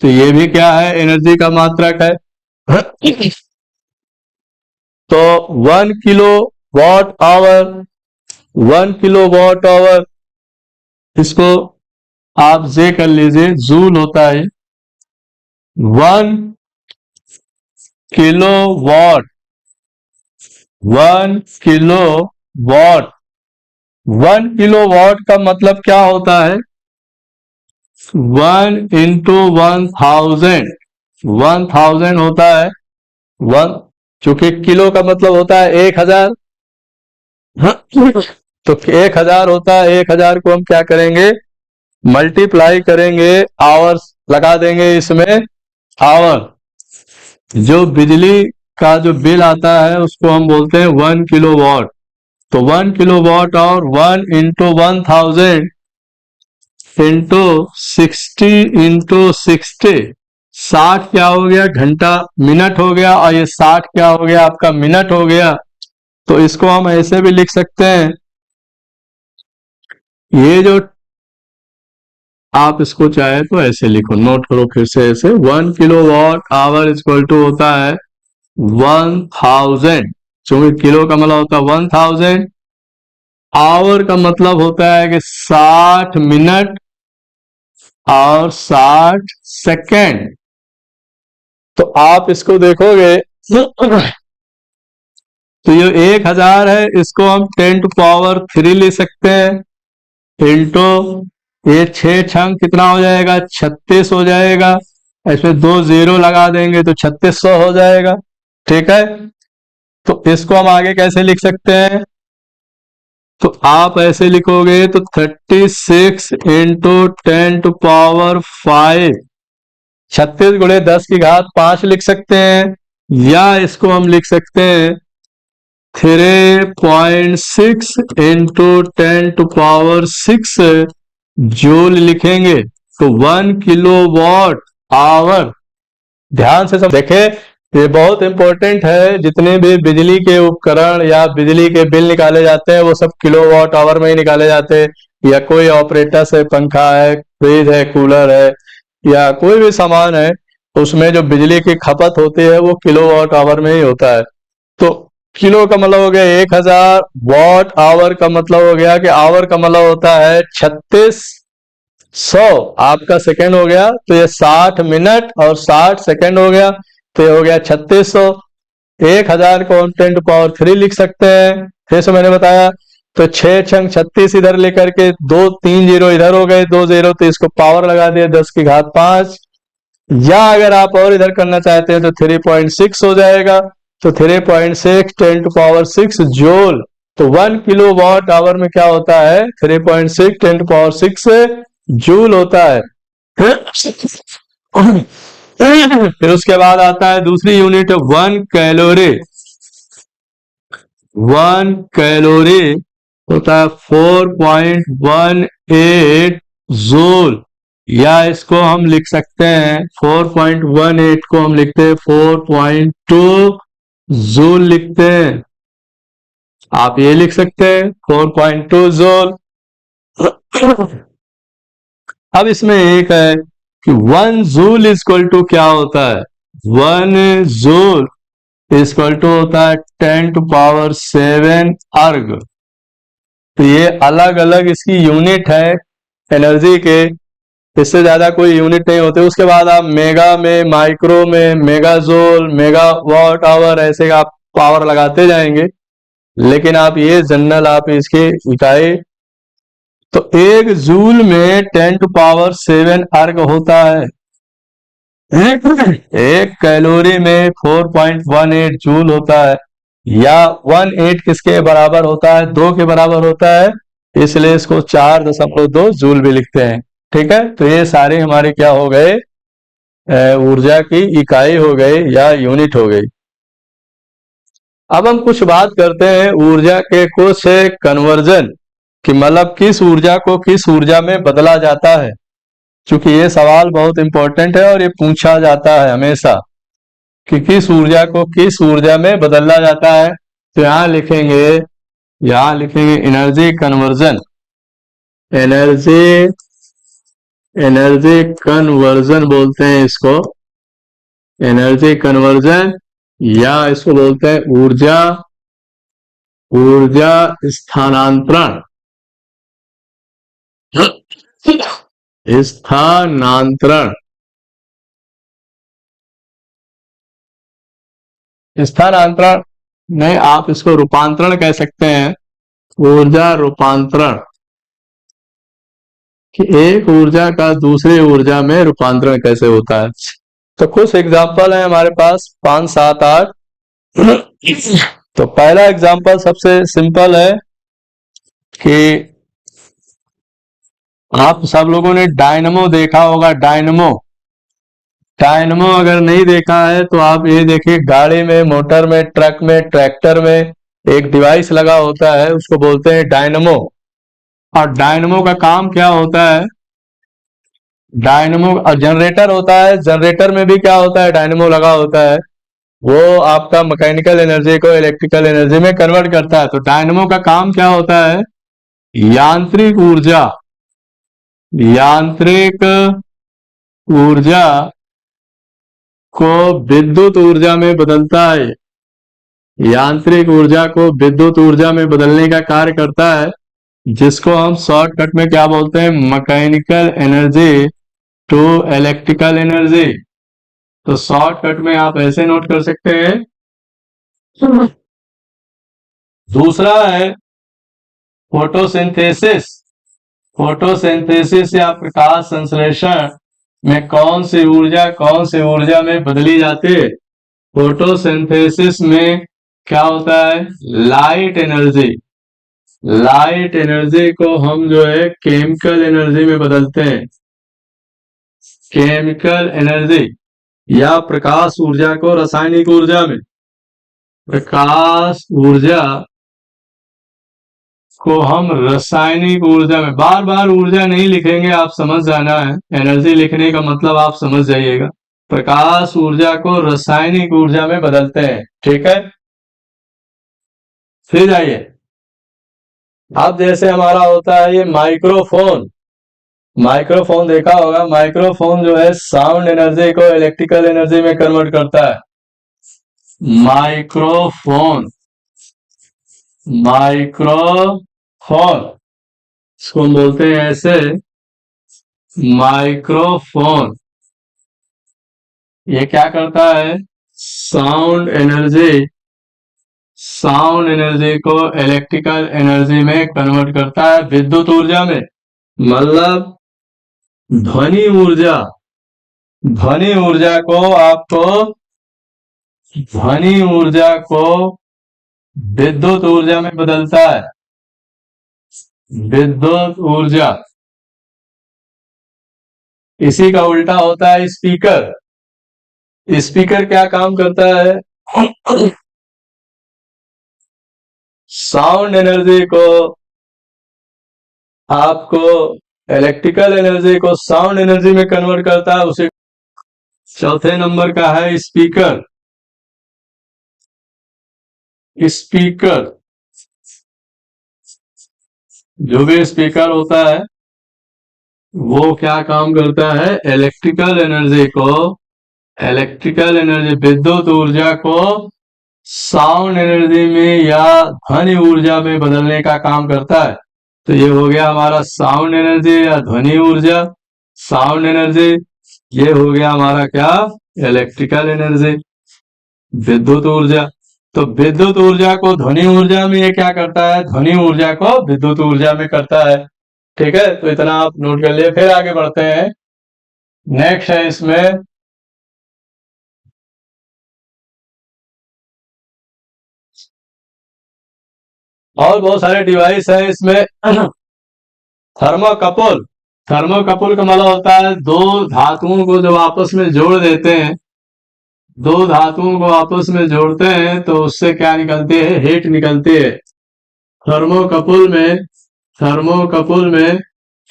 S1: तो ये भी क्या है? एनर्जी का मात्रक है। तो 1 kilo watt hour, 1 kilo watt hour, इसको आप जे कर लीजिए, जूल होता है। 1 kilo watt, 1 kilo watt, 1 kilo watt का मतलब क्या होता है? 1 इंटू 1000, 1000 होता है 1, चूंकि किलो का मतलब होता है 1000। तो 1000 होता है, 1000 को हम क्या करेंगे? मल्टीप्लाई करेंगे, आवर्स लगा देंगे इसमें, आवर। जो बिजली का जो बिल आता है उसको हम बोलते हैं 1 किलो वॉट। तो 1 किलोवाट और 1 इंटू 1000 इंटू 60 इंटू 60, 60 क्या हो गया घंटा, मिनट हो गया, और ये 60 क्या हो गया आपका मिनट हो गया। तो इसको हम ऐसे भी लिख सकते हैं, ये जो आप इसको चाहे तो ऐसे लिखो, नोट करो फिर से ऐसे, 1 किलोवाट आवर इक्वल टू होता है 1000, क्योंकि किलो का मतलब होता है 1000, आवर का मतलब होता है कि 60 मिनट और 60 सेकेंड। तो आप इसको देखोगे तो ये 1000 है, इसको हम 10 टू पावर 3 ले सकते हैं, इंटू ये 6 छंग कितना हो जाएगा 36 हो जाएगा, इसमें 2 जीरो लगा देंगे तो 3600 हो जाएगा। ठीक है, तो इसको हम आगे कैसे लिख सकते हैं, तो आप ऐसे लिखोगे तो 36 इंटू 10 टू पावर 5, 36 गुणे 10 की घात 5 लिख सकते हैं, या इसको हम लिख सकते हैं 3.6 इंटू 10 टू पावर 6 जूल लिखेंगे, तो 1 किलोवाट आवर। ध्यान से सब देखे, ये बहुत इंपॉर्टेंट है, जितने भी बिजली के उपकरण या बिजली के बिल निकाले जाते हैं वो सब किलोवाट आवर में ही निकाले जाते हैं, या कोई ऑपरेटस है, पंखा है, फ्रिज है, कूलर है, या कोई भी सामान है, उसमें जो बिजली की खपत होती है वो किलोवाट आवर में ही होता है। तो किलो का मतलब हो गया 1000, वॉट आवर का मतलब हो गया कि आवर का मतलब होता है 3600 आपका सेकंड हो गया, तो ये 60 मिनट और 60 सेकंड हो गया, तो ये हो गया 3600। 1000 को 10 टू पावर 3 लिख सकते हैं, फिर से मैंने बताया, तो 6 छंग 36 इधर लेकर के 2 3 जीरो इधर हो गए, 2 जीरो, तो इसको पावर लगा दिया 10 की घात 5, या अगर आप और इधर करना चाहते हैं तो 3.6 हो जाएगा, तो 3.6 10 टू पावर 6 जूल। तो 1 किलो वॉट आवर में क्या होता है 3.6 10 टू पावर 6 जूल होता है। फिर उसके बाद आता है दूसरी यूनिट 1 कैलोरी। 1 कैलोरी होता है 4.18 जूल, या इसको हम लिख सकते हैं 4.18 को हम लिखते हैं 4.2 जूल लिखते हैं, आप ये लिख सकते हैं 4.2 जूल। अब इसमें एक है कि 1 जूल इक्वल टू क्या होता है, 1 जूल इक्वल टू होता है 10 टू पावर 7 अर्ग। तो ये अलग अलग इसकी यूनिट है एनर्जी के, इससे ज्यादा कोई यूनिट नहीं होते। उसके बाद आप मेगा में, माइक्रो में, mega joule, mega watt hour, ऐसे आप पावर लगाते जाएंगे, लेकिन आप ये जनरल आप इसके इकाई, तो 1 जूल में 10 टू पावर 7 अर्ग होता है, एक कैलोरी में 4.18 जूल होता है, या 18 किसके बराबर होता है 2 के बराबर होता है, इसलिए इसको 4.2 जूल भी लिखते हैं। ठीक है, तो ये सारे हमारे क्या हो गए, ऊर्जा की इकाई हो गई या यूनिट हो गई। अब हम कुछ बात करते हैं ऊर्जा के कुछ कन्वर्जन कि मतलब किस ऊर्जा को किस ऊर्जा में बदला जाता है, क्योंकि ये सवाल बहुत इंपॉर्टेंट है और ये पूछा जाता है हमेशा कि किस ऊर्जा को किस ऊर्जा में बदला जाता है। तो यहां लिखेंगे energy conversion, energy energy conversion बोलते हैं इसको, एनर्जी कन्वर्जन, या इसको बोलते हैं ऊर्जा ऊर्जा स्थानांतरण, स्थानांतरण स्थानांतरण नहीं, आप इसको रूपांतरण कह सकते हैं, ऊर्जा रूपांतरण, कि एक ऊर्जा का दूसरी ऊर्जा में रूपांतरण कैसे होता है। तो कुछ एग्जाम्पल है हमारे पास 5 7 8। तो पहला एग्जाम्पल सबसे सिंपल है कि आप सब लोगों ने डायनमो देखा होगा, डायनमो डायनमो अगर नहीं देखा है तो आप ये देखिए, गाड़ी में, मोटर में, ट्रक में, ट्रैक्टर में एक डिवाइस लगा होता है, उसको बोलते हैं डायनमो। और डायनमो का काम क्या होता है? डायनमो जनरेटर होता है, जनरेटर में भी क्या होता है, डायनमो लगा होता है। वो आपका मैकेनिकल एनर्जी को इलेक्ट्रिकल एनर्जी में कन्वर्ट करता है। तो डायनमो का काम क्या होता है? यांत्रिक ऊर्जा, यांत्रिक ऊर्जा को विद्युत ऊर्जा में बदलता है। यांत्रिक ऊर्जा को विद्युत ऊर्जा में बदलने का कार्य करता है, जिसको हम शॉर्टकट में क्या बोलते हैं? Mechanical energy to electrical energy. तो शॉर्टकट में आप ऐसे नोट कर सकते हैं। दूसरा है फोटोसिंथेसिस। फोटोसिंथेसिस या प्रकाश संश्लेषण में कौन सी ऊर्जा में बदली जाती है? फोटोसिंथेसिस में क्या होता है? Light energy. लाइट एनर्जी को हम जो है केमिकल एनर्जी में बदलते हैं। केमिकल एनर्जी या प्रकाश ऊर्जा को रासायनिक ऊर्जा में, प्रकाश ऊर्जा को हम रासायनिक ऊर्जा में, बार बार ऊर्जा नहीं लिखेंगे, आप समझ जाना है, एनर्जी लिखने का मतलब आप समझ जाइएगा। प्रकाश ऊर्जा को रासायनिक ऊर्जा में बदलते हैं, ठीक है। फिर आइए, अब जैसे हमारा होता है ये माइक्रोफोन। माइक्रोफोन देखा होगा, माइक्रोफोन जो है साउंड एनर्जी को इलेक्ट्रिकल एनर्जी में कन्वर्ट करता है। माइक्रोफोन, माइक्रोफोन इसको हम बोलते हैं ऐसे, माइक्रोफोन। ये क्या करता है? साउंड एनर्जी, साउंड एनर्जी को इलेक्ट्रिकल एनर्जी में कन्वर्ट करता है, विद्युत ऊर्जा में। मतलब ध्वनि ऊर्जा, ध्वनि ऊर्जा को आपको, ध्वनि ऊर्जा को विद्युत ऊर्जा में बदलता है। विद्युत ऊर्जा। इसी का उल्टा होता है स्पीकर। स्पीकर क्या काम करता है? साउंड एनर्जी को आपको, इलेक्ट्रिकल एनर्जी को साउंड एनर्जी में कन्वर्ट करता है। उसे चौथे नंबर का है स्पीकर। स्पीकर, जो भी स्पीकर होता है वो क्या काम करता है? इलेक्ट्रिकल एनर्जी को, इलेक्ट्रिकल एनर्जी विद्युत ऊर्जा को साउंड एनर्जी में या ध्वनि ऊर्जा में बदलने का काम करता है। तो ये हो गया हमारा साउंड एनर्जी या ध्वनि ऊर्जा, साउंड एनर्जी। ये हो गया हमारा क्या? इलेक्ट्रिकल एनर्जी, विद्युत ऊर्जा। तो विद्युत ऊर्जा को ध्वनि ऊर्जा में ये क्या करता है? ध्वनि ऊर्जा को विद्युत ऊर्जा में करता है, ठीक है। तो इतना आप नोट कर लिए। फिर आगे बढ़ते हैं। नेक्स्ट है इसमें और बहुत सारे डिवाइस है इसमें। थर्मोकपल। थर्मोकपल का मतलब होता है दो धातुओं को जब आपस में जोड़ देते हैं, दो धातुओं को आपस में जोड़ते हैं तो उससे क्या निकलती है? हीट निकलती है। थर्मोकपल में, थर्मोकपल में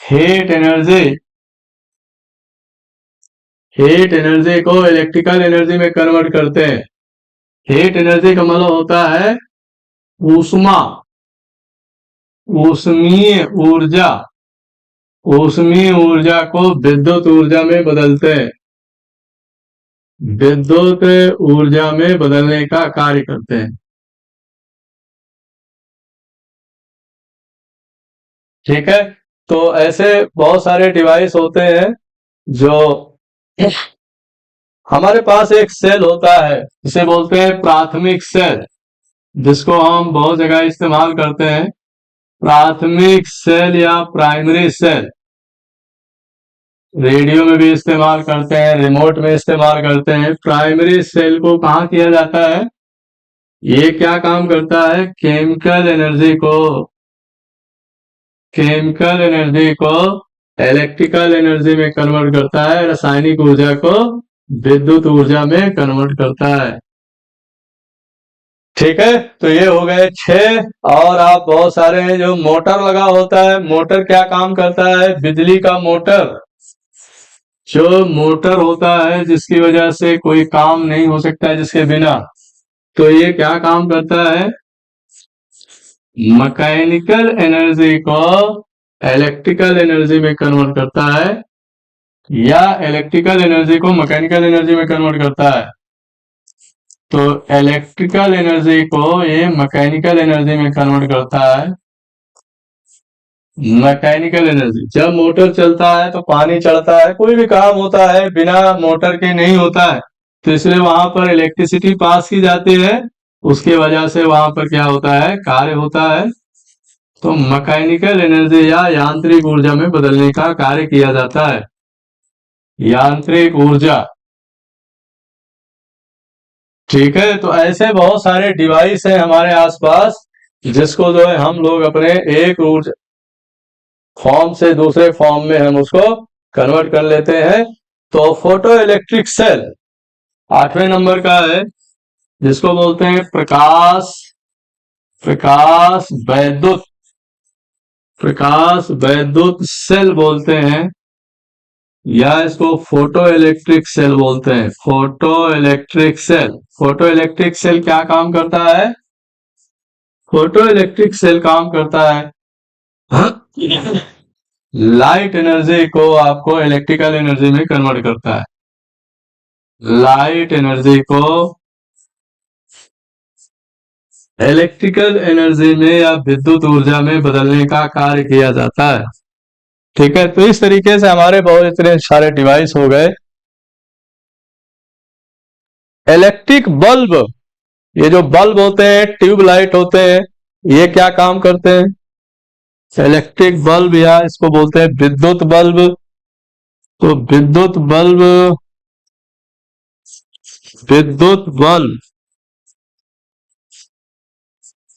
S1: हीट एनर्जी, हीट एनर्जी को इलेक्ट्रिकल एनर्जी में कन्वर्ट करते हैं। हीट एनर्जी का मतलब होता है ऊष्मा, ऊष्मीय ऊर्जा। ऊष्मीय ऊर्जा को विद्युत ऊर्जा में बदलते हैं, विद्युत ऊर्जा में बदलने का कार्य करते हैं, ठीक है। तो ऐसे बहुत सारे डिवाइस होते हैं जो, हमारे पास एक सेल होता है, इसे बोलते हैं प्राथमिक सेल, जिसको हम बहुत जगह इस्तेमाल करते हैं। प्राथमिक सेल या प्राइमरी सेल, रेडियो में भी इस्तेमाल करते हैं, रिमोट में इस्तेमाल करते हैं। प्राइमरी सेल को कहाँ किया जाता है? ये क्या काम करता है? केमिकल एनर्जी को, केमिकल एनर्जी को इलेक्ट्रिकल एनर्जी में कन्वर्ट करता है, रासायनिक ऊर्जा को विद्युत ऊर्जा में कन्वर्ट करता है, ठीक है, तो ये हो गए 6। और आप बहुत सारे हैं जो मोटर लगा होता है। मोटर क्या काम करता है? बिजली का मोटर, जो मोटर होता है जिसकी वजह से कोई काम नहीं हो सकता है जिसके बिना, तो ये क्या काम करता है? मैकेनिकल एनर्जी को इलेक्ट्रिकल एनर्जी में कन्वर्ट करता है, या इलेक्ट्रिकल एनर्जी को मैकेनिकल एनर्जी में कन्वर्ट करता है। तो इलेक्ट्रिकल एनर्जी को ये मैकेनिकल एनर्जी में कन्वर्ट करता है। मैकेनिकल एनर्जी, जब मोटर चलता है तो पानी चढ़ता है, कोई भी काम होता है बिना मोटर के नहीं होता है, तो इसलिए वहां पर इलेक्ट्रिसिटी पास की जाती है, उसके वजह से वहां पर क्या होता है? कार्य होता है। तो मैकेनिकल एनर्जी या यांत्रिक ऊर्जा में बदलने का कार्य किया जाता है। यांत्रिक ऊर्जा, ठीक है। तो ऐसे बहुत सारे डिवाइस हैं हमारे आसपास जिसको जो है हम लोग अपने एक ऊर्जा फॉर्म से दूसरे फॉर्म में हम उसको कन्वर्ट कर लेते हैं। तो फोटो इलेक्ट्रिक सेल 8वें नंबर का है, जिसको बोलते हैं प्रकाश वैद्युत सेल बोलते हैं, या इसको फोटो इलेक्ट्रिक सेल बोलते हैं। फोटो इलेक्ट्रिक सेल क्या काम करता है? फोटो इलेक्ट्रिक सेल काम करता है लाइट एनर्जी को आपको इलेक्ट्रिकल एनर्जी में कन्वर्ट करता है। लाइट एनर्जी को इलेक्ट्रिकल एनर्जी में या विद्युत ऊर्जा में बदलने का कार्य किया जाता है। ठीक है, तो इस तरीके से हमारे बहुत इतने सारे डिवाइस हो गए। इलेक्ट्रिक बल्ब, ये जो बल्ब होते हैं, ट्यूबलाइट होते हैं, ये क्या काम करते हैं? इलेक्ट्रिक बल्ब, या इसको बोलते हैं विद्युत बल्ब। तो विद्युत बल्ब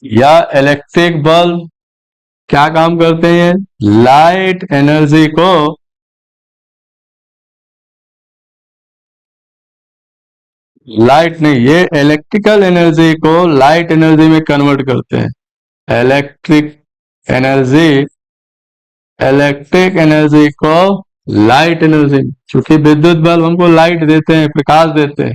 S1: या इलेक्ट्रिक बल्ब क्या काम करते हैं? लाइट एनर्जी को लाइट नहीं, ये इलेक्ट्रिकल एनर्जी को लाइट एनर्जी में कन्वर्ट करते हैं। इलेक्ट्रिक एनर्जी को लाइट एनर्जी, क्योंकि विद्युत बल्ब हमको लाइट देते हैं, प्रकाश देते हैं,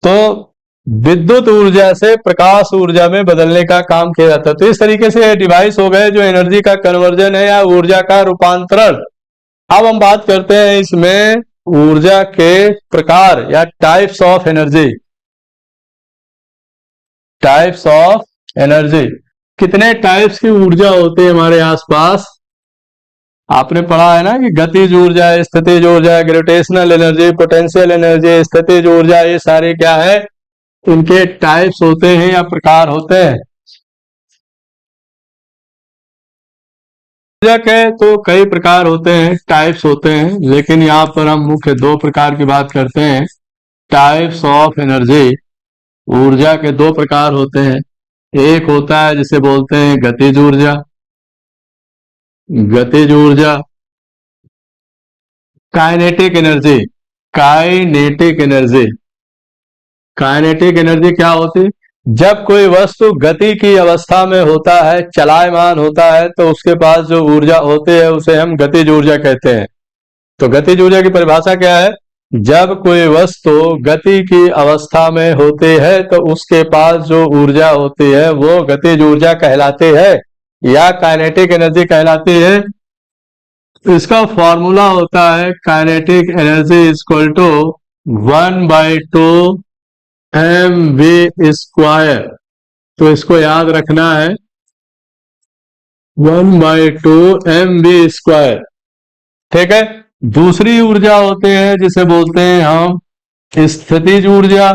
S1: तो विद्युत ऊर्जा से प्रकाश ऊर्जा में बदलने का काम किया जाता है। तो इस तरीके से ये डिवाइस हो गए जो एनर्जी का कन्वर्जन है या ऊर्जा का रूपांतरण। अब हम बात करते हैं इसमें ऊर्जा के प्रकार या टाइप्स ऑफ एनर्जी। कितने टाइप्स की ऊर्जा होती है हमारे आसपास? आपने पढ़ा है ना कि गतिज ऊर्जा, स्थितिज ऊर्जा, ग्रेविटेशनल एनर्जी, पोटेंशियल एनर्जी, स्थितिज ऊर्जा, ये सारे क्या है? इनके टाइप्स होते हैं या प्रकार होते हैं। ऊर्जा के तो कई प्रकार होते हैं, टाइप्स होते हैं, लेकिन यहाँ पर हम मुख्य 2 प्रकार की बात करते हैं। टाइप्स ऑफ एनर्जी, ऊर्जा के 2 प्रकार होते हैं। एक होता है जिसे बोलते हैं गतिज ऊर्जा, काइनेटिक एनर्जी क्या होती? जब कोई वस्तु गति की अवस्था में होता है, चलायमान होता है, तो उसके पास जो ऊर्जा होती है उसे हम गतिज ऊर्जा कहते हैं। तो गतिज ऊर्जा की परिभाषा क्या है? जब कोई वस्तु गति की अवस्था में होती है तो उसके पास जो ऊर्जा होती है वो गतिज ऊर्जा कहलाती है या काइनेटिक एनर्जी कहलाती है। इसका फॉर्मूला होता है kinetic energy equal to 1/2 mv²। तो इसको याद रखना है, 1/2 mv²। ठीक है। दूसरी ऊर्जा होते हैं जिसे बोलते हैं हम स्थितिज ऊर्जा,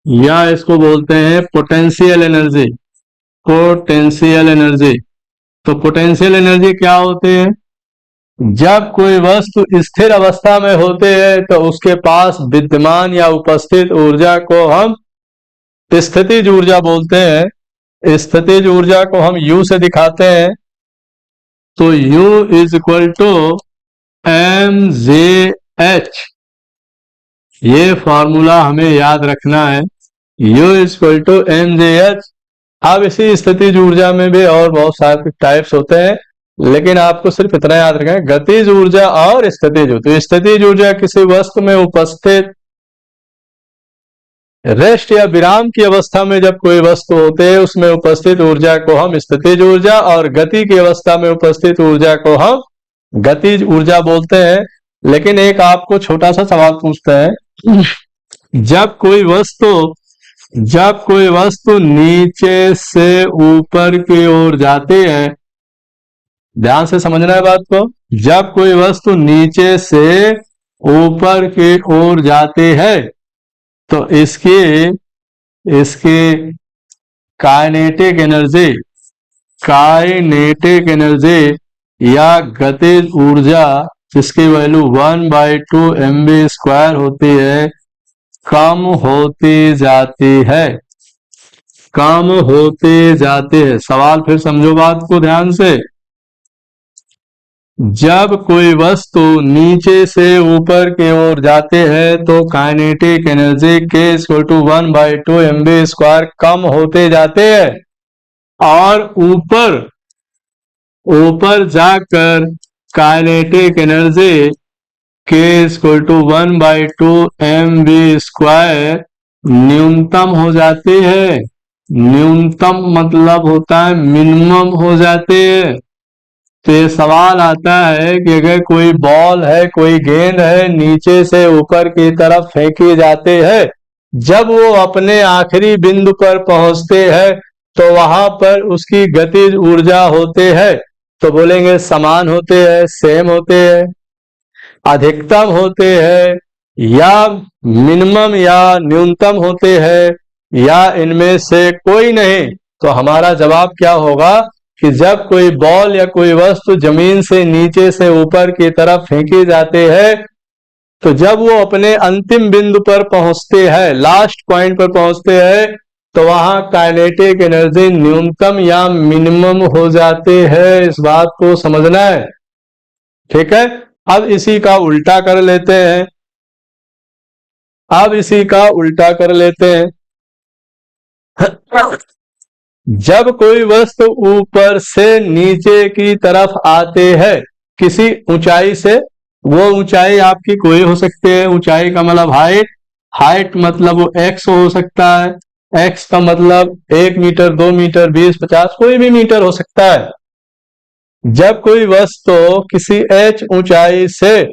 S1: या इसको बोलते हैं पोटेंशियल एनर्जी। तो पोटेंशियल एनर्जी क्या होते हैं? जब कोई वस्तु स्थिर अवस्था में होते हैं तो उसके पास विद्यमान या उपस्थित ऊर्जा को हम स्थितिज ऊर्जा बोलते हैं। स्थितिज ऊर्जा को हम U से दिखाते हैं। तो U is equal to mgh ये फॉर्मूला हमें याद रखना है, U इक्वल टू mgh। अब इसी स्थितिज ऊर्जा में भी और बहुत सारे टाइप्स होते हैं, लेकिन आपको सिर्फ इतना याद रखना है, गतिज ऊर्जा और स्थितिज ऊर्जा। तो स्थितिज ऊर्जा किसी वस्तु में उपस्थित रेस्ट या विराम की अवस्था में जब कोई वस्तु होते है उसमें उपस्थित ऊर्जा को हम स्थितिज ऊर्जा, और गति की अवस्था में उपस्थित ऊर्जा को हम गतिज ऊर्जा बोलते हैं। लेकिन एक आपको छोटा सा सवाल पूछते हैं, जब कोई वस्तु नीचे से ऊपर की ओर जाती है, ध्यान से समझना है बात को, जब कोई वस्तु नीचे से ऊपर की ओर जाती है तो इसकी काइनेटिक एनर्जी या गतिज ऊर्जा, जिसकी वैल्यू 1/2 mv² होती है, कम होती जाती है। सवाल फिर समझो बात को ध्यान से। जब कोई वस्तु नीचे से ऊपर की ओर जाते हैं तो kinetic energy K equal to 1/2 mv² कम होते जाते हैं, और ऊपर जाकर kinetic energy K equal to 1/2 mv² न्यूनतम हो जाती है। न्यूनतम मतलब होता है मिनिमम हो जाती है। तो ये सवाल आता है कि अगर कोई बॉल है, कोई गेंद है, नीचे से ऊपर की तरफ फेंकी जाते हैं, जब वो अपने आखिरी बिंदु पर पहुंचते हैं तो वहां पर उसकी गतिज ऊर्जा होते हैं, तो बोलेंगे समान होते हैं, सेम होते हैं, अधिकतम होते हैं, या मिनिमम या न्यूनतम होते हैं, या इनमें से कोई नहीं। तो हमारा जवाब क्या होगा कि जब कोई बॉल या कोई वस्तु जमीन से नीचे से ऊपर की तरफ फेंकी जाते हैं, तो जब वो अपने अंतिम बिंदु पर पहुंचते हैं, लास्ट पॉइंट पर पहुंचते हैं, तो वहां काइनेटिक एनर्जी न्यूनतम या मिनिमम हो जाते हैं। इस बात को समझना है, ठीक है। अब इसी का उल्टा कर लेते हैं। जब कोई वस्तु ऊपर से नीचे की तरफ आते हैं किसी ऊंचाई से, वो ऊंचाई आपकी कोई हो सकती है। ऊंचाई का मतलब हाइट मतलब वो x हो सकता है, x का मतलब 1 मीटर, 2 मीटर, 20, 50, कोई भी मीटर हो सकता है। जब कोई वस्तु किसी h ऊंचाई से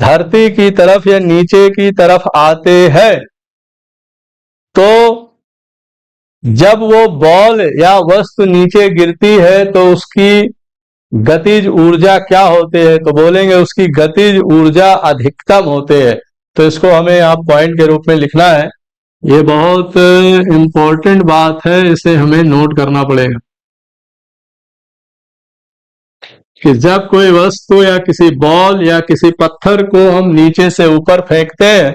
S1: धरती की तरफ या नीचे की तरफ आते हैं, तो जब वो बॉल या वस्तु नीचे गिरती है तो उसकी गतिज ऊर्जा क्या होते हैं, तो बोलेंगे उसकी गतिज ऊर्जा अधिकतम होते हैं। तो इसको हमें यहाँ पॉइंट के रूप में लिखना है। ये बहुत इंपॉर्टेंट बात है, इसे हमें नोट करना पड़ेगा कि जब कोई वस्तु या किसी बॉल या किसी पत्थर को हम नीचे से ऊपर फेंकते हैं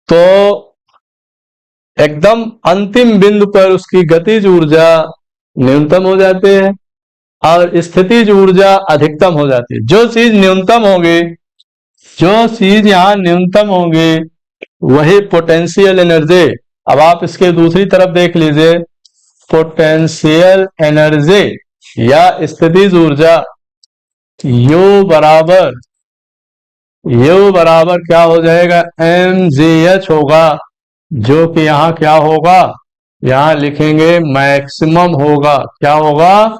S1: तो एकदम अंतिम बिंदु पर उसकी गतिज ऊर्जा न्यूनतम हो जाती है और स्थितिज ऊर्जा अधिकतम हो जाती है। जो चीज यहाँ न्यूनतम होगी वही पोटेंशियल एनर्जी। अब आप इसके दूसरी तरफ देख लीजिए, पोटेंशियल एनर्जी या स्थितिज ऊर्जा U बराबर क्या हो जाएगा, mgh होगा, जो कि यहाँ क्या होगा, यहाँ लिखेंगे मैक्सिमम होगा। क्या होगा,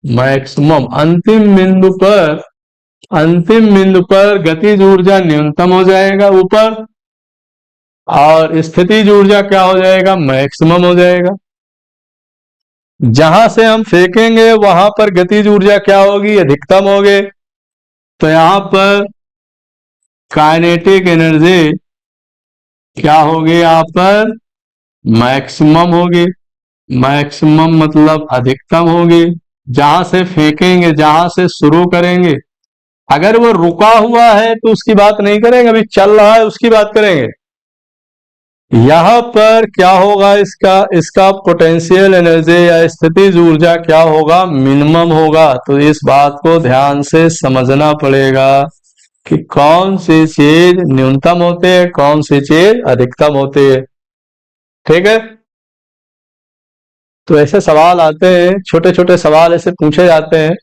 S1: मैक्सिमम। अंतिम बिंदु पर गतिज ऊर्जा न्यूनतम हो जाएगा ऊपर, और स्थितिज ऊर्जा क्या हो जाएगा, मैक्सिमम हो जाएगा। जहां से हम फेंकेंगे वहां पर गतिज ऊर्जा क्या होगी, अधिकतम होगी। तो यहां पर काइनेटिक एनर्जी क्या होगी, यहाँ पर मैक्सिमम होगी। मैक्सिमम मतलब अधिकतम होगी। जहां से फेंकेंगे, जहां से शुरू करेंगे, अगर वो रुका हुआ है तो उसकी बात नहीं करेंगे, अभी चल रहा है उसकी बात करेंगे। यहां पर क्या होगा, इसका पोटेंशियल एनर्जी या स्थितिज ऊर्जा क्या होगा, मिनिमम होगा। तो इस बात को ध्यान से समझना पड़ेगा। कि कौन सी चीज न्यूनतम होती है, कौन सी चीज अधिकतम होती है। ठीक है, तो ऐसे सवाल आते हैं, छोटे छोटे सवाल ऐसे पूछे जाते हैं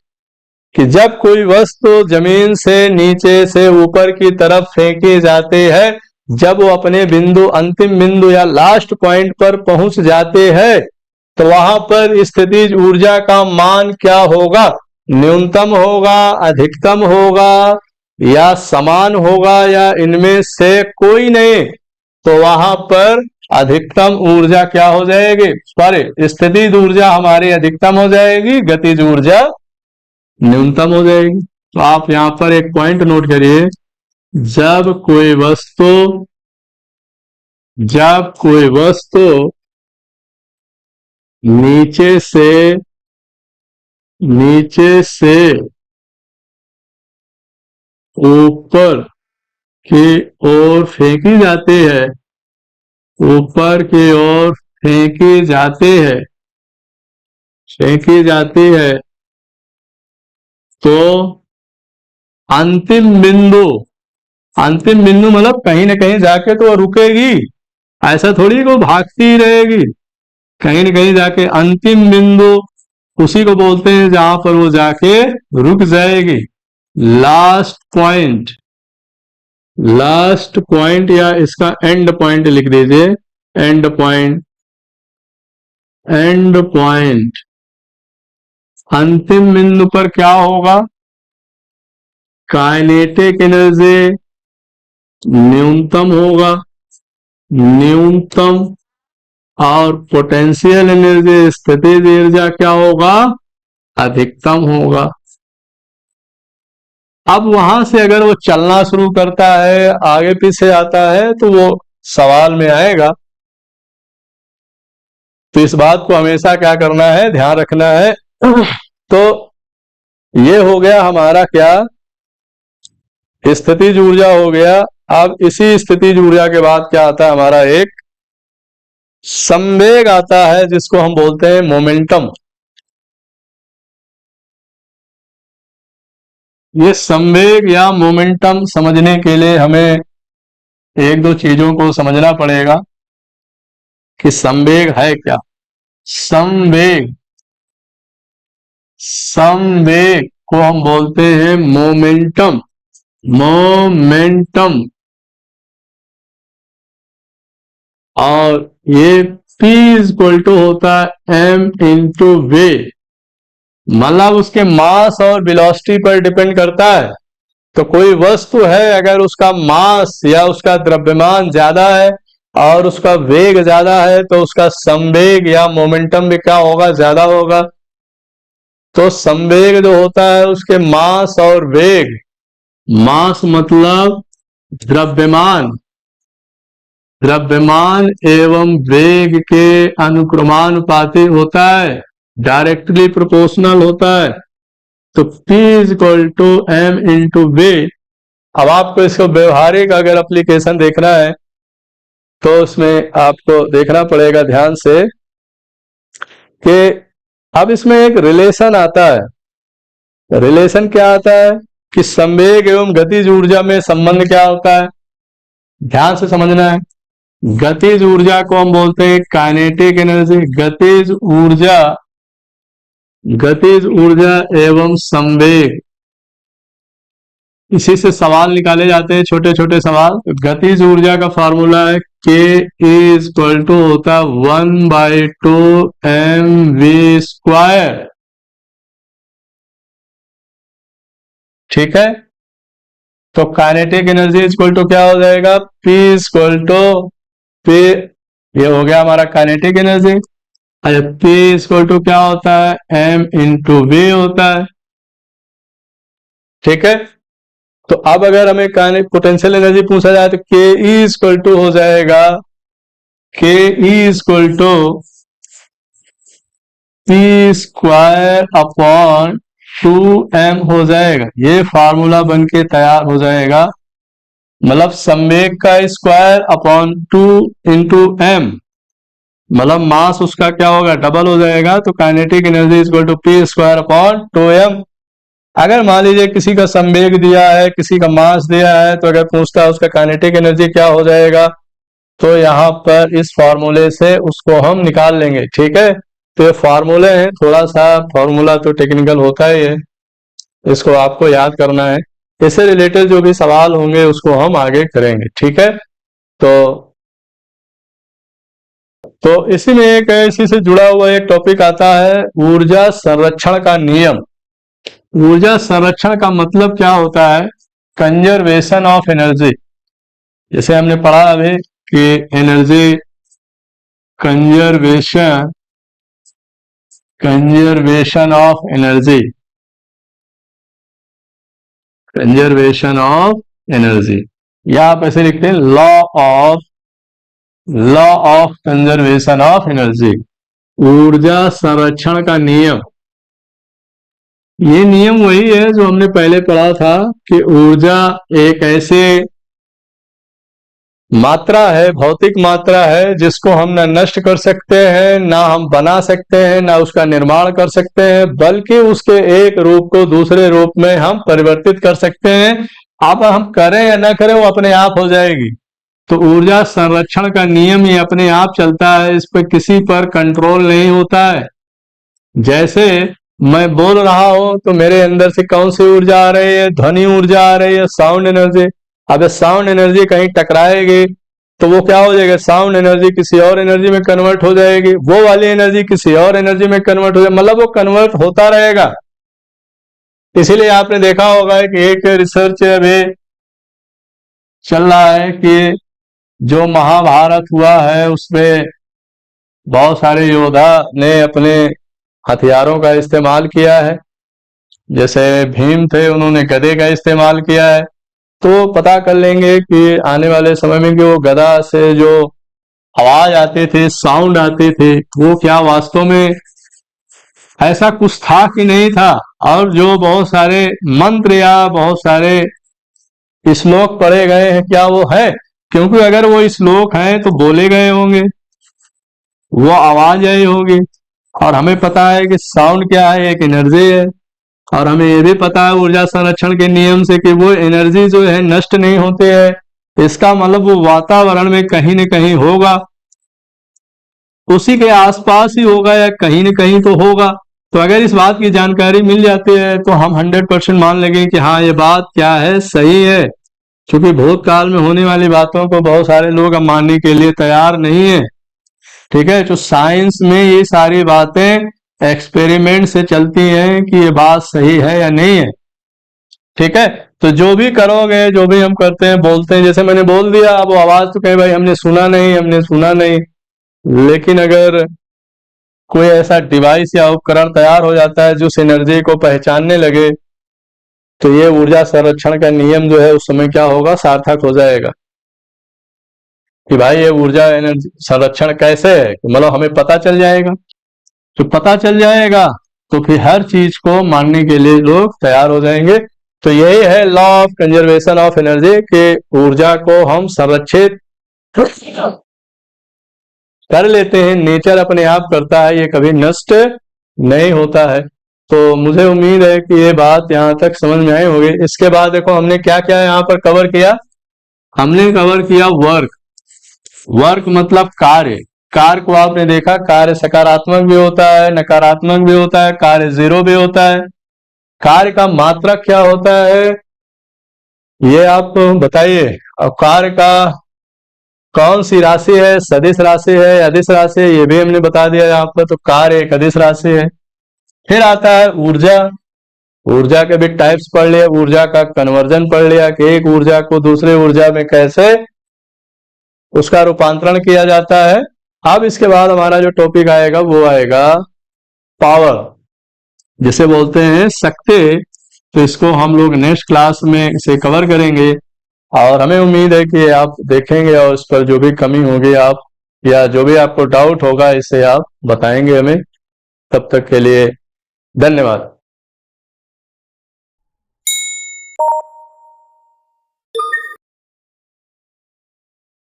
S1: कि जब कोई वस्तु जमीन से नीचे से ऊपर की तरफ फेंकी जाती है, जब वो अपने बिंदु, अंतिम बिंदु या लास्ट पॉइंट पर पहुंच जाते हैं, तो वहां पर स्थितिज ऊर्जा का मान क्या होगा? न्यूनतम होगा, अधिकतम होगा, या समान होगा, या इनमें से कोई नहीं? तो वहां पर अधिकतम ऊर्जा क्या हो जाएगी? सॉरी, स्थितिज ऊर्जा हमारी अधिकतम हो जाएगी, गतिज ऊर्जा न्यूनतम हो जाएगी। तो आप यहां पर एक पॉइंट नोट करिए, जब कोई वस्तु नीचे से ऊपर की ओर फेंकी जाती है, ऊपर की ओर फेंकी जाती है, तो अंतिम बिंदु मतलब कहीं ना कहीं जाके तो रुकेगी, ऐसा थोड़ी को भागती रहेगी, कहीं न कहीं जाके अंतिम बिंदु उसी को बोलते हैं जहां पर वो जाके रुक जाएगी। लास्ट पॉइंट या इसका एंड पॉइंट लिख दीजिए, एंड पॉइंट। अंतिम बिंदु पर क्या होगा? काइनेटिक एनर्जी न्यूनतम होगा, और पोटेंशियल एनर्जी, स्थितिज ऊर्जा क्या होगा? अधिकतम होगा। अब वहां से अगर वो चलना शुरू करता है, आगे पीछे आता है, तो वो सवाल में आएगा। तो इस बात को हमेशा क्या करना है, ध्यान रखना है। तो ये हो गया हमारा क्या, स्थितिज ऊर्जा हो गया। अब इसी स्थितिज ऊर्जा के बाद क्या आता है हमारा, एक संवेग आता है, जिसको हम बोलते हैं मोमेंटम। ये संवेग या मोमेंटम समझने के लिए हमें एक दो चीजों को समझना पड़ेगा कि संवेग है क्या। संवेग को हम बोलते हैं मोमेंटम। और ये P इक्वल टू होता है m इंटू वे, मतलब उसके मास और वेलोसिटी पर डिपेंड करता है। तो कोई वस्तु है, अगर उसका मास या उसका द्रव्यमान ज्यादा है और उसका वेग ज्यादा है, तो उसका संवेग या मोमेंटम भी क्या होगा? ज्यादा होगा। तो संवेग जो होता है उसके मास और वेग, मास मतलब द्रव्यमान एवं वेग के अनुक्रमानुपाती होता है, डायरेक्टली प्रोपोर्शनल होता है। तो P is equal to M into V. अब आपको इसको व्यवहारिक अगर एप्लीकेशन देखना है, तो उसमें आपको देखना पड़ेगा ध्यान से कि अब इसमें एक रिलेशन आता है। रिलेशन क्या आता है कि संवेग एवं गतिज ऊर्जा में संबंध क्या होता है, ध्यान से समझना है। गतिज ऊर्जा को हम बोलते हैं काइनेटिक एनर्जी। गतिज ऊर्जा एवं संवेग, इसी से सवाल निकाले जाते हैं, छोटे छोटे सवाल। गतिज ऊर्जा का फॉर्मूला है K इज इक्वल टू होता है 1/2 mv²। ठीक है, तो काइनेटिक एनर्जी इक्वल टू क्या हो जाएगा? P इक्वल टू P, ये हो गया हमारा काइनेटिक एनर्जी। अच्छा, P इक्वल टू क्या होता है? m इंटू वी होता है। ठीक है, तो अब अगर हमें पोटेंशियल एनर्जी पूछा जाए, तो के ई इक्वल टू हो जाएगा, K E equal to P square upon 2m हो जाएगा। ये फार्मूला बन के तैयार हो जाएगा, मतलब संवेग का स्क्वायर अपॉन 2 इंटू एम, मतलब मास उसका क्या होगा? डबल हो जाएगा। तो kinetic energy equal to P square upon 2m। अगर मान लीजिए किसी का संवेग दिया है, किसी का मास दिया है, तो अगर पूछता है उसका काइनेटिक एनर्जी क्या हो जाएगा, तो यहाँ पर इस फॉर्मूले से उसको हम निकाल लेंगे। ठीक है, तो ये फॉर्मूले हैं, थोड़ा सा फॉर्मूला तो टेक्निकल होता ही है, इसको आपको याद करना है। इससे रिलेटेड जो भी सवाल होंगे उसको हम आगे करेंगे। ठीक है, तो इसी में एक इसी से जुड़ा हुआ एक टॉपिक आता है, ऊर्जा संरक्षण का नियम। ऊर्जा संरक्षण का मतलब क्या होता है? Conservation of energy. जैसे हमने पढ़ा अभी कि energy conservation, conservation of energy, conservation of energy, या आप ऐसे लिखते हैं law of conservation of energy, ऊर्जा संरक्षण का नियम। ये नियम वही है जो हमने पहले पढ़ा था कि ऊर्जा एक ऐसे मात्रा है, भौतिक मात्रा है, जिसको हम ना नष्ट कर सकते हैं, ना हम बना सकते हैं, ना उसका निर्माण कर सकते हैं, बल्कि उसके एक रूप को दूसरे रूप में हम परिवर्तित कर सकते हैं। अब हम करें या ना करें वो अपने आप हो जाएगी। तो ऊर्जा संरक्षण का नियम ही अपने आप चलता है, इस पर किसी पर कंट्रोल नहीं होता है। जैसे मैं बोल रहा हूं तो मेरे अंदर से कौन सी ऊर्जा आ रही है? ध्वनि ऊर्जा आ रही है, साउंड एनर्जी। अब साउंड एनर्जी कहीं टकराएगी तो वो क्या हो जाएगा? साउंड एनर्जी किसी और एनर्जी में कन्वर्ट हो जाएगी, वो वाली एनर्जी किसी और एनर्जी में कन्वर्ट हो जाएगी, मतलब वो कन्वर्ट होता रहेगा। इसीलिए आपने देखा होगा कि एक रिसर्च अभी चल रहा है कि जो महाभारत हुआ है उसमें बहुत सारे योद्धा ने अपने हथियारों का इस्तेमाल किया है। जैसे भीम थे, उन्होंने गदे का इस्तेमाल किया है। तो पता कर लेंगे कि आने वाले समय में कि वो गदा से जो आवाज आते थे, साउंड आते थे, वो क्या वास्तव में ऐसा कुछ था कि नहीं था, और जो बहुत सारे मंत्र या बहुत सारे श्लोक पढ़े गए हैं, क्या वो है? क्योंकि अगर वो श्लोक हैं तो बोले गए होंगे, वो आवाज आई होगी। और हमें पता है कि साउंड क्या है? एक एनर्जी है। और हमें ये भी पता है ऊर्जा संरक्षण के नियम से कि वो एनर्जी जो है नष्ट नहीं होते है। इसका मतलब वो वातावरण में कहीं न कहीं होगा, उसी के आसपास ही होगा, या कहीं न कहीं तो होगा। तो अगर इस बात की जानकारी मिल जाती है तो हम 100% मान लेंगे कि हाँ, ये बात क्या है, सही है। क्योंकि भूतकाल में होने वाली बातों को बहुत सारे लोग अब मानने के लिए तैयार नहीं है। ठीक है, तो साइंस में ये सारी बातें एक्सपेरिमेंट से चलती हैं कि ये बात सही है या नहीं है। ठीक है, तो जो भी करोगे, जो भी हम करते हैं, बोलते हैं, जैसे मैंने बोल दिया, अब वो आवाज तो कहे भाई हमने सुना नहीं, हमने सुना नहीं। लेकिन अगर कोई ऐसा डिवाइस या उपकरण तैयार हो जाता है जो उस एनर्जी को पहचानने लगे, तो ये ऊर्जा संरक्षण का नियम जो है उस समय क्या होगा? सार्थक हो जाएगा कि भाई ये ऊर्जा एनर्जी संरक्षण कैसे है, मतलब हमें पता चल जाएगा। तो पता चल जाएगा तो फिर हर चीज को मानने के लिए लोग तैयार हो जाएंगे। तो यही है law of conservation of energy, कि ऊर्जा को हम संरक्षित कर लेते हैं, नेचर अपने आप करता है, ये कभी नष्ट नहीं होता है। तो मुझे उम्मीद है कि ये बात यहाँ तक समझ में आई होगी। इसके बाद देखो हमने क्या क्या यहाँ पर कवर किया। हमने कवर किया वर्क। वर्क मतलब कार्य। कार्य को आपने देखा, कार्य सकारात्मक भी होता है, नकारात्मक भी होता है, कार्य जीरो भी होता है। कार्य का मात्रक क्या होता है ये आप बताइए। और कार्य का कौन सी राशि है? सदिश राशि है, अदिश राशि है, ये भी हमने बता दिया यहाँ पर। तो कार्य एक अदिश राशि है। फिर आता है ऊर्जा। ऊर्जा के भी टाइप्स पढ़ लिया, ऊर्जा का कन्वर्जन पढ़ लिया कि एक ऊर्जा को दूसरे ऊर्जा में कैसे उसका रूपांतरण किया जाता है। अब इसके बाद हमारा जो टॉपिक आएगा वो आएगा पावर, जिसे बोलते हैं शक्ति। तो इसको हम लोग नेक्स्ट क्लास में इसे कवर करेंगे, और हमें उम्मीद है कि आप देखेंगे और इस पर जो भी कमी होगी आप, या जो भी आपको डाउट होगा, इसे आप बताएंगे हमें। तब तक के लिए धन्यवाद।